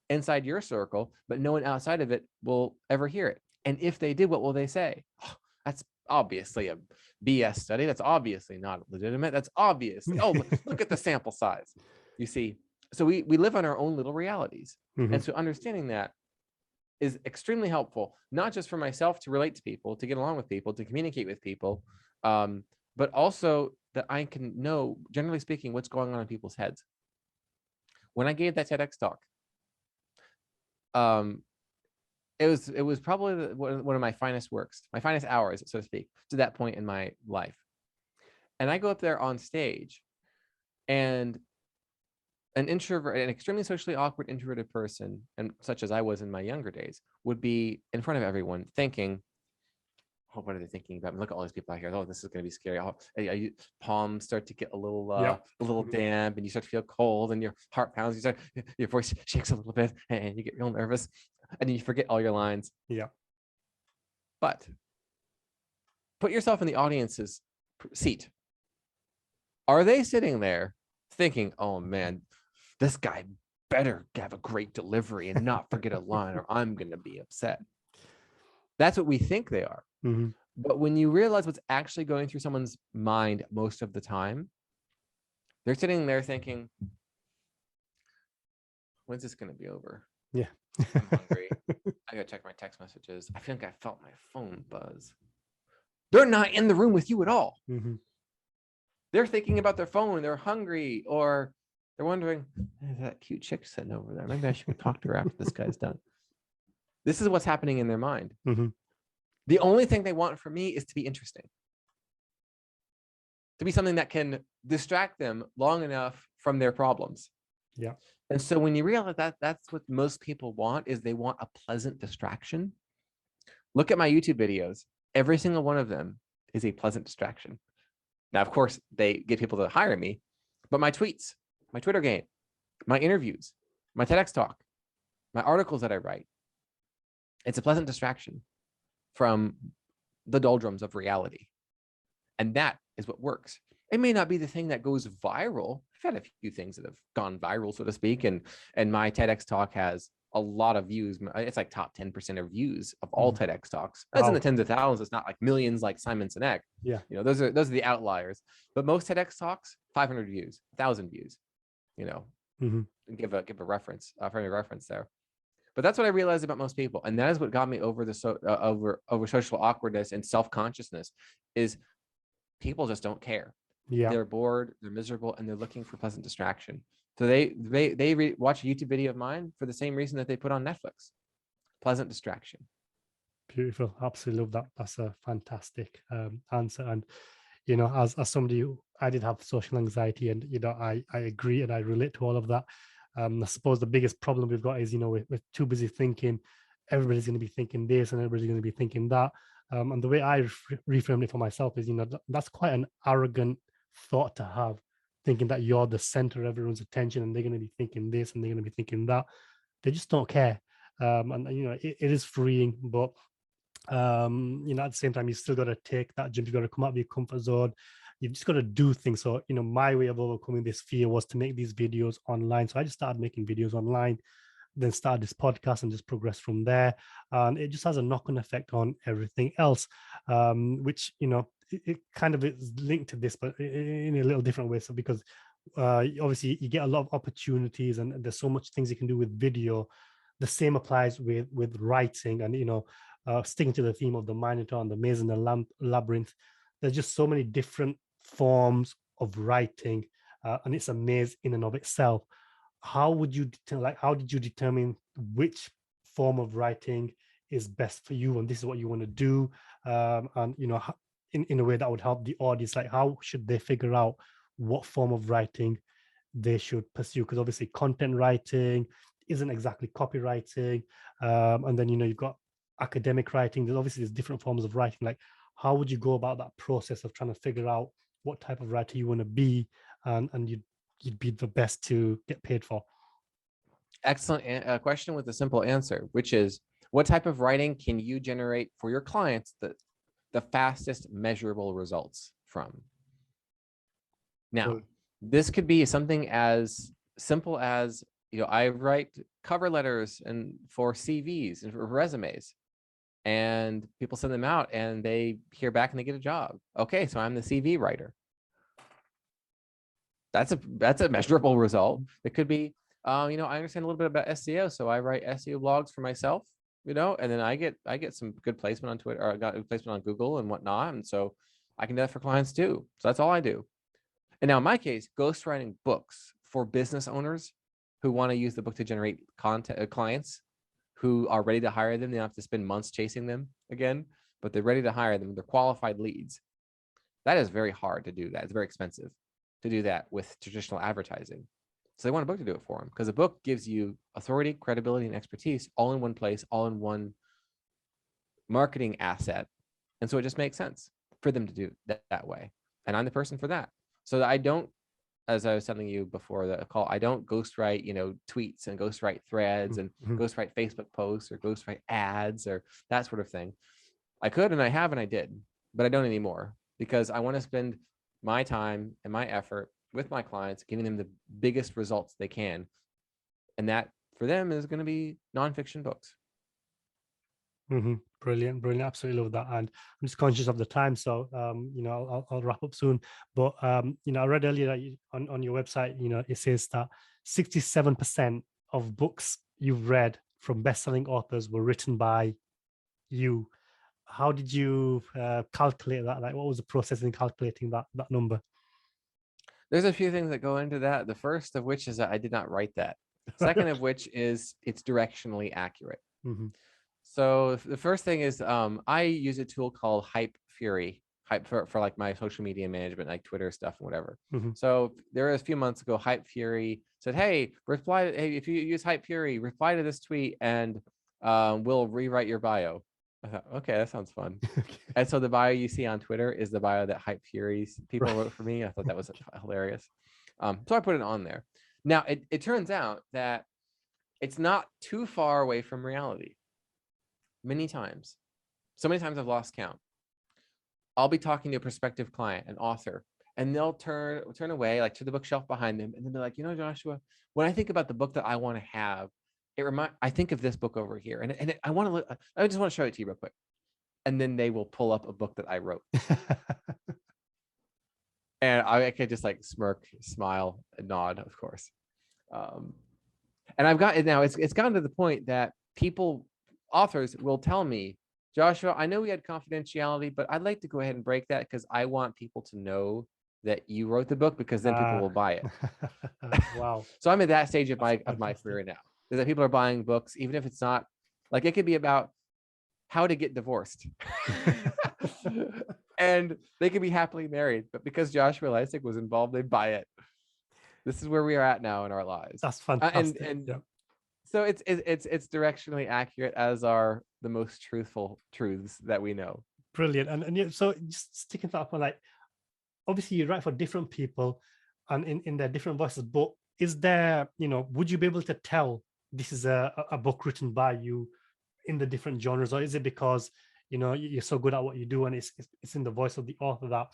inside your circle, but no one outside of it will ever hear it. And if they did, what will they say? Oh, that's obviously a BS study. That's obviously not legitimate. That's obviously, oh, look at the sample size. You see, so we live on our own little realities. And so understanding that is extremely helpful, not just for myself to relate to people, to get along with people, to communicate with people, but also that I can know, generally speaking, what's going on in people's heads. When I gave that TEDx talk, it was probably one of my finest works, my finest hours, so to speak, to that point in my life. And I go up there on stage, and an introvert, an extremely socially awkward introverted person, and such as I was in my younger days, would be in front of everyone thinking, oh, what are they thinking about me? Look at all these people out here. Oh, this is going to be scary. Palms start to get a little damp, and you start to feel cold, and your heart pounds. Your voice shakes a little bit, and you get real nervous, and then you forget all your lines. Yeah. But put yourself in the audience's seat. Are they sitting there thinking, oh man, this guy better have a great delivery and not forget a line, or I'm going to be upset? That's what we think they are. But when you realize what's actually going through someone's mind most of the time, they're sitting there thinking, when's this going to be over? Yeah. I'm hungry. I got to check my text messages. I think I felt my phone buzz. They're not in the room with you at all. They're thinking about their phone. They're hungry, or they're wondering, there's that cute chick sitting over there. Maybe I should talk to her after this guy's done. This is what's happening in their mind. The only thing they want from me is to be interesting, to be something that can distract them long enough from their problems. Yeah. And so when you realize that that's what most people want, is they want a pleasant distraction. Look at my YouTube videos. Every single one of them is a pleasant distraction. Now, of course, they get people to hire me, but my tweets, my Twitter game, my interviews, my TEDx talk, my articles that I write, it's a pleasant distraction from the doldrums of reality. And that is what works. It may not be the thing that goes viral. I've had a few things that have gone viral, so to speak, and my TEDx talk has a lot of views. It's like top 10% of views of all TEDx talks. That's in the tens of thousands. It's not like millions like Simon Sinek. Yeah. You know, those are the outliers. But most TEDx talks, 500 views, 1,000 views. You know, give a reference, frame of reference there. But that's what I realized about most people, and that is what got me over the over social awkwardness and self-consciousness. Is people just don't care. Yeah. They're bored, they're miserable, and they're looking for pleasant distraction. So they watch a YouTube video of mine for the same reason that they put on Netflix. Pleasant distraction. Beautiful. Absolutely love that. That's a fantastic answer. And, you know, as somebody who, I did have social anxiety, and, you know, I agree and I relate to all of that. I suppose the biggest problem we've got is, you know, we're too busy thinking everybody's going to be thinking this and everybody's going to be thinking that. And the way I reframed it for myself is, you know, that's quite an arrogant thought to have, thinking that you're the center of everyone's attention and they're going to be thinking this and they're going to be thinking that. They just don't care. And, you know, it is freeing, but, you know, at the same time, you still got to take that jump. You got to come out of your comfort zone. You've just got to do things. So, you know, my way of overcoming this fear was to make these videos online. So I just started making videos online, then started this podcast and just progressed from there. And it just has a knock-on effect on everything else, which, you know, it kind of is linked to this, but in a little different way. So because obviously you get a lot of opportunities and there's so much things you can do with video. The same applies with writing, and, you know, sticking to the theme of the Minotaur and the Maze and the Labyrinth. There's just so many different forms of writing, and it's a maze in and of itself. How would you how did you determine which form of writing is best for you, and this is what you want to do, and, you know, in a way that would help the audience? Like, how should they figure out what form of writing they should pursue? Because obviously content writing isn't exactly copywriting, and then, you know, you've got academic writing. There's different forms of writing. Like, how would you go about that process of trying to figure out what type of writer you want to be, and you'd be the best to get paid for? Excellent question with a simple answer, which is, what type of writing can you generate for your clients that the fastest measurable results from. Now, Cool. this could be something as simple as, I write cover letters and for CVs and for resumes, and people send them out and they hear back and they get a job. Okay, so I'm the CV writer. That's a measurable result. It could be, I understand a little bit about SEO, so I write SEO blogs for myself, and then I get some good placement on Twitter, or I got a placement on Google and whatnot, and so I can do that for clients too. So that's all I do. And now in my case, ghostwriting books for business owners who want to use the book to generate content, clients who are ready to hire them. They don't have to spend months chasing them again, but they're ready to hire them. They're qualified leads. That is very hard to do that. It's very expensive to do that with traditional advertising. So they want a book to do it for them, because a book gives you authority, credibility, and expertise all in one place, all in one marketing asset. And so it just makes sense for them to do that way. And I'm the person for that. So that I don't, as I was telling you before the call, I don't ghostwrite, tweets and ghostwrite threads and ghostwrite Facebook posts or ghostwrite ads or that sort of thing. I could, and I have, and I did, but I don't anymore, because I want to spend my time and my effort with my clients, giving them the biggest results they can. And that for them is going to be nonfiction books. Brilliant, brilliant. Absolutely love that. And I'm just conscious of the time, so I'll wrap up soon. But I read earlier that on your website, it says that 67% of books you've read from best-selling authors were written by you. How did you calculate that? Like, what was the process in calculating that number? There's a few things that go into that. The first of which is that I did not write that. Second of which is it's directionally accurate. So the first thing is I use a tool called Hype Fury, for like my social media management, like Twitter stuff and whatever. So there was a few months ago, Hype Fury said, hey, if you use Hype Fury, reply to this tweet and we'll rewrite your bio. I thought, okay, that sounds fun. And so the bio you see on Twitter is the bio that Hype Fury's people wrote for me. I thought that was hilarious. So I put it on there. Now, it turns out that it's not too far away from reality. Many times, so many times I've lost count. I'll be talking to a prospective client, an author, and they'll turn away, like to the bookshelf behind them, and then they're like, Joshua, when I think about the book that I want to have, I think of this book over here, and I want to look. I just want to show it to you real quick, and then they will pull up a book that I wrote, and I can just like smirk, smile, and nod, of course. And I've got it now. It's gotten to the point that authors will tell me, Joshua, I know we had confidentiality, but I'd like to go ahead and break that because I want people to know that you wrote the book, because then people will buy it. Wow. So I'm at that stage of my career now, is that people are buying books, even if it's not, like, it could be about how to get divorced. And they could be happily married, but because Joshua Lisec was involved, they buy it. This is where we are at now in our lives. That's fantastic. And so it's directionally accurate, as are the most truthful truths that we know. Brilliant. And so just sticking to that point, like, obviously you write for different people and in their different voices, but is there, would you be able to tell this is a book written by you in the different genres, or is it because you're so good at what you do and it's in the voice of the author that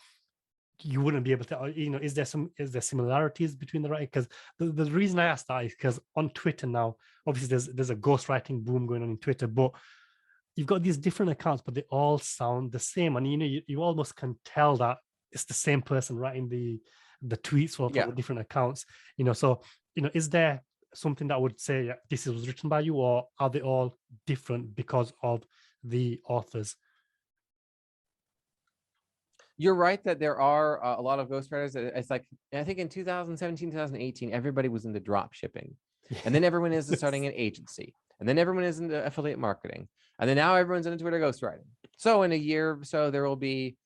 you wouldn't be able to, is there similarities between the writing? Because the reason I asked that is because on Twitter now, obviously there's a ghostwriting boom going on in Twitter, but you've got these different accounts, but they all sound the same, and you almost can tell that it's the same person writing the tweets for the different accounts. So is there something that would say this was written by you, or are they all different because of the authors? You're right that there are a lot of ghostwriters. It's like, I think in 2017, 2018, everybody was into drop shipping. And then everyone is starting an agency. And then everyone is into affiliate marketing. And then now everyone's into Twitter ghostwriting. So in a year or so, there will be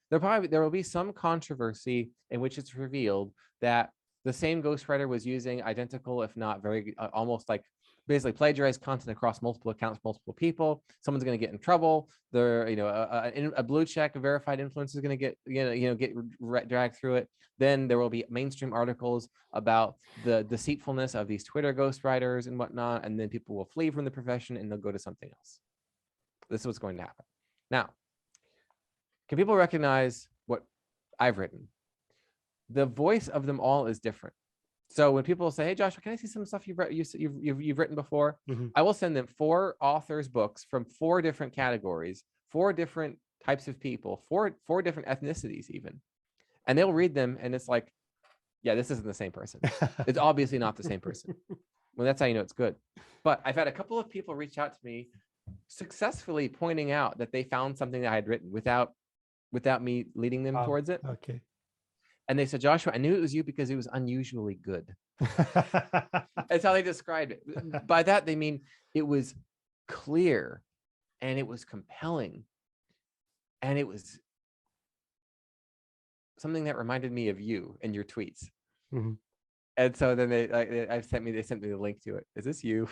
some controversy in which it's revealed that the same ghostwriter was using identical, if not very, almost like basically plagiarized content across multiple accounts, multiple people. Someone's going to get in trouble. A blue check, a verified influencer is going to get dragged through it. Then there will be mainstream articles about the deceitfulness of these Twitter ghostwriters and whatnot, and then people will flee from the profession and they'll go to something else. This is what's going to happen. Now, Can people recognize what I've written? The voice of them all is different. So when people say, "Hey, Joshua, can I see some stuff you've written before?" I will send them 4 authors' books from 4 different categories, 4 different types of people, four different ethnicities even, and they'll read them, and it's like, yeah, this isn't the same person. It's obviously not the same person. Well, that's how you know it's good. But I've had a couple of people reach out to me successfully pointing out that they found something that I had written without me leading them towards it. Okay. And they said, "Joshua, I knew it was you because it was unusually good." That's how they described it. By that, they mean it was clear and it was compelling and it was something that reminded me of you and your tweets. And so then they sent me the link to it. Is this you?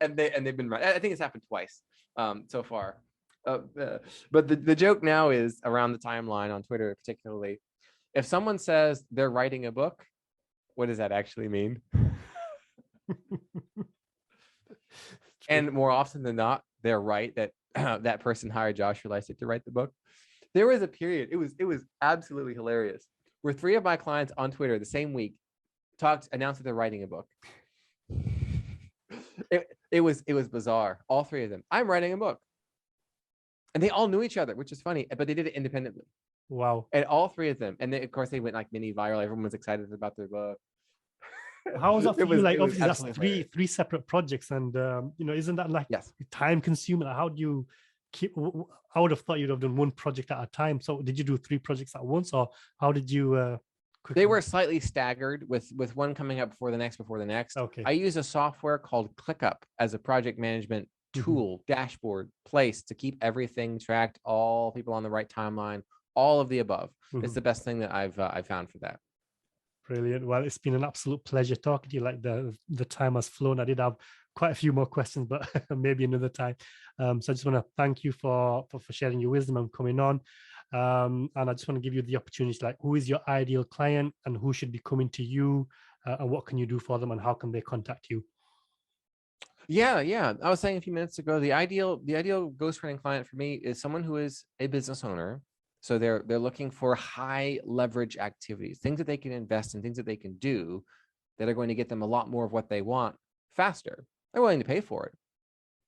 and they've been right. I think it's happened twice so far. But the joke now is around the timeline on Twitter, particularly, if someone says they're writing a book, what does that actually mean? And more often than not, they're right that that person hired Joshua Lisec to write the book. There was a period, it was absolutely hilarious, where 3 of my clients on Twitter the same week announced that they're writing a book. It was bizarre. All 3 of them. I'm writing a book. And they all knew each other, which is funny, but they did it independently. Wow. And all 3 of them. And then, of course, they went like mini viral. Everyone was excited about their book. How was that for you? Like, obviously, that's hilarious. three separate projects, and isn't that like time consuming? Like, how do you keep? I would have thought you'd have done one project at a time. So, did you do 3 projects at once, or how did you? They were slightly staggered, with one coming up before the next. Okay. I use a software called ClickUp as a project management tool, dashboard, place to keep everything tracked, all people on the right timeline, all of the above. It's the best thing that I've found for that. Brilliant. Well, it's been an absolute pleasure talking to you. Like the time has flown. I did have quite a few more questions, but maybe another time. So I just want to thank you for sharing your wisdom and coming on. And I just want to give you the opportunity, like, who is your ideal client and who should be coming to you, and what can you do for them and how can they contact you? Yeah. I was saying a few minutes ago, the ideal ghostwriting client for me is someone who is a business owner. So they're looking for high leverage activities, things that they can invest in, things that they can do that are going to get them a lot more of what they want faster. They're willing to pay for it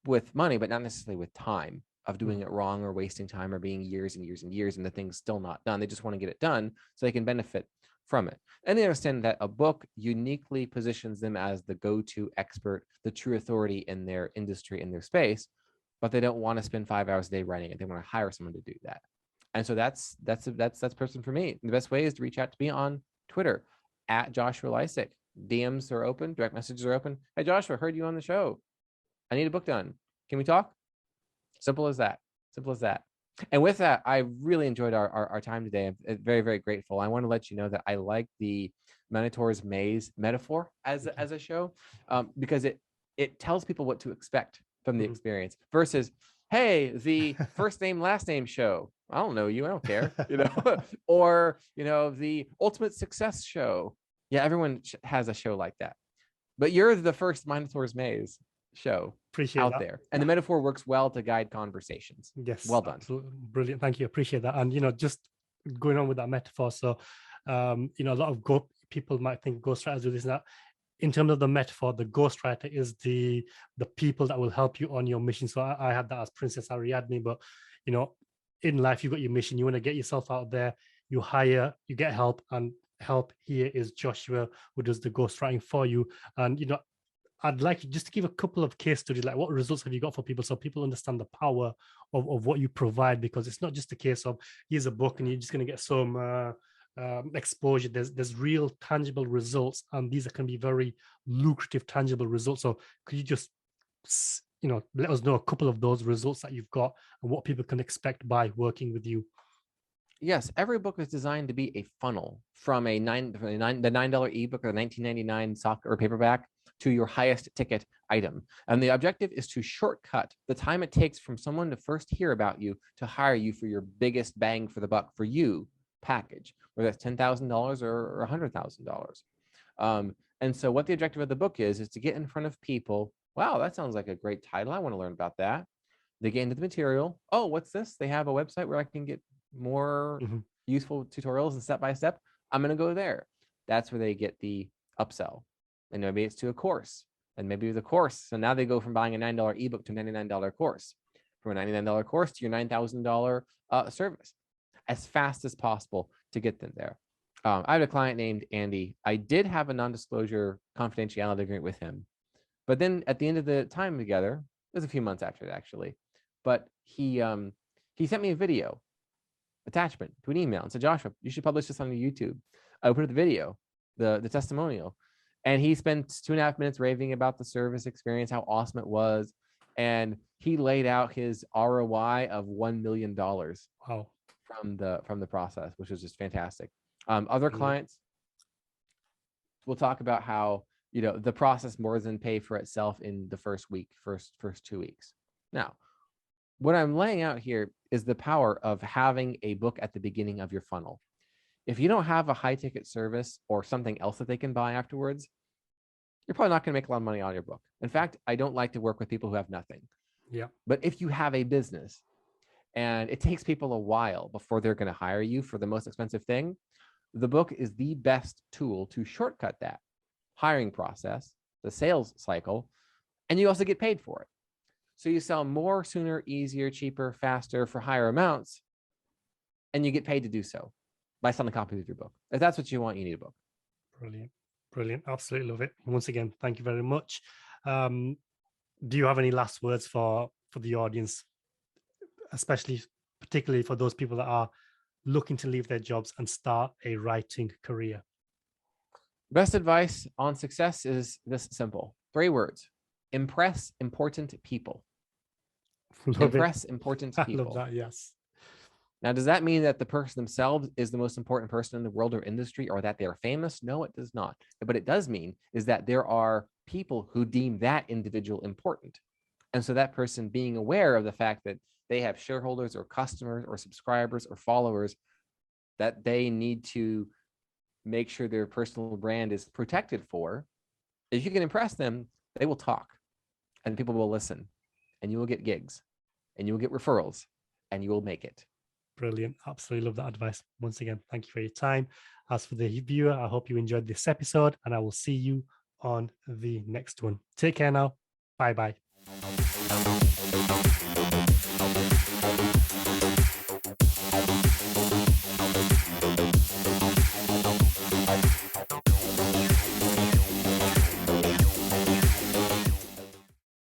with money, but not necessarily with time of doing it wrong or wasting time or being years and years and years and the thing's still not done. They just want to get it done so they can benefit from it. And they understand that a book uniquely positions them as the go-to expert, the true authority in their industry, in their space, but they don't want to spend 5 hours a day writing it. They want to hire someone to do that. And so that's person for me. The best way is to reach out to me on Twitter at Joshua Lisec. DMs are open, direct messages are open. Hey, Joshua, heard you on the show. I need a book done. Can we talk? Simple as that. And with that, I really enjoyed our time today. I'm very, very grateful. I want to let you know that I like the Minotaurs Maze metaphor as a show, because it tells people what to expect from the experience versus, hey, the first name, last name show. I don't know you. I don't care, or, the ultimate success show. Yeah, everyone has a show like that. But you're the first Minotaurs Maze show out there. And the metaphor works well to guide conversations. Yes. Well done. Absolutely. Brilliant. Thank you. Appreciate that. And, just going on with that metaphor. So, a lot of people might think ghostwriters do this and that. In terms of the metaphor, the ghostwriter is the people that will help you on your mission. So I had that as Princess Ariadne, but in life, you've got your mission. You want to get yourself out there. You hire, you get help, and help here is Joshua, who does the ghostwriting for you. And I'd like just to give a couple of case studies, like what results have you got for people, so people understand the power of what you provide, because it's not just a case of here's a book and you're just going to get some exposure. There's real tangible results, and these can be very lucrative tangible results. So could you just let us know a couple of those results that you've got and what people can expect by working with you? Yes, every book is designed to be a funnel from the $9 ebook or the $19.99 soft or paperback to your highest ticket item. And the objective is to shortcut the time it takes from someone to first hear about you to hire you for your biggest bang for the buck for you package, whether that's $10,000 or $100,000. And so what the objective of the book is to get in front of people. Wow, that sounds like a great title. I want to learn about that. They get into the material. Oh, what's this? They have a website where I can get more Mhm. useful tutorials and step-by-step. I'm going to go there. That's where they get the upsell. And maybe it's to a course, and maybe the course. So now they go from buying a $9 ebook to a $99 course, from a $99 course to your $9,000 service, as fast as possible to get them there. I had a client named Andy. I did have a non-disclosure confidentiality agreement with him, but then at the end of the time together, it was a few months after that actually, but he sent me a video attachment to an email and said, Joshua, you should publish this on your YouTube. I put up the video, the testimonial, and he spent 2.5 minutes raving about the service experience, how awesome it was, and he laid out his ROI of $1 million. Wow. From the process, which was just fantastic. Other clients, we'll talk about how, you know, the process more than pay for itself in the first 2 weeks. Now, what I'm laying out here is the power of having a book at the beginning of your funnel. If you don't have a high ticket service or something else that they can buy afterwards, you're probably not going to make a lot of money on your book. In fact, I don't like to work with people who have nothing. Yeah. But if you have a business and it takes people a while before they're going to hire you for the most expensive thing, the book is the best tool to shortcut that hiring process, the sales cycle, and you also get paid for it. So you sell more, sooner, easier, cheaper, faster for higher amounts, and you get paid to do so by selling copies of your book. If that's what you want, you need a book. Brilliant. Brilliant. Absolutely love it. Once again, thank you very much. Do you have any last words for the audience, particularly for those people that are looking to leave their jobs and start a writing career? Best advice on success is this simple. 3 words. Impress important people. Impress important people. I love that, yes. Now, does that mean that the person themselves is the most important person in the world or industry, or that they're famous? No, it does not. But it does mean is that there are people who deem that individual important. And so that person being aware of the fact that they have shareholders or customers or subscribers or followers that they need to make sure their personal brand is protected for, if you can impress them, they will talk and people will listen, and you will get gigs and you will get referrals and you will make it. Brilliant. Absolutely love that advice. Once again, thank you for your time. As for the viewer, I hope you enjoyed this episode, and I will see you on the next one. Take care now. Bye-bye.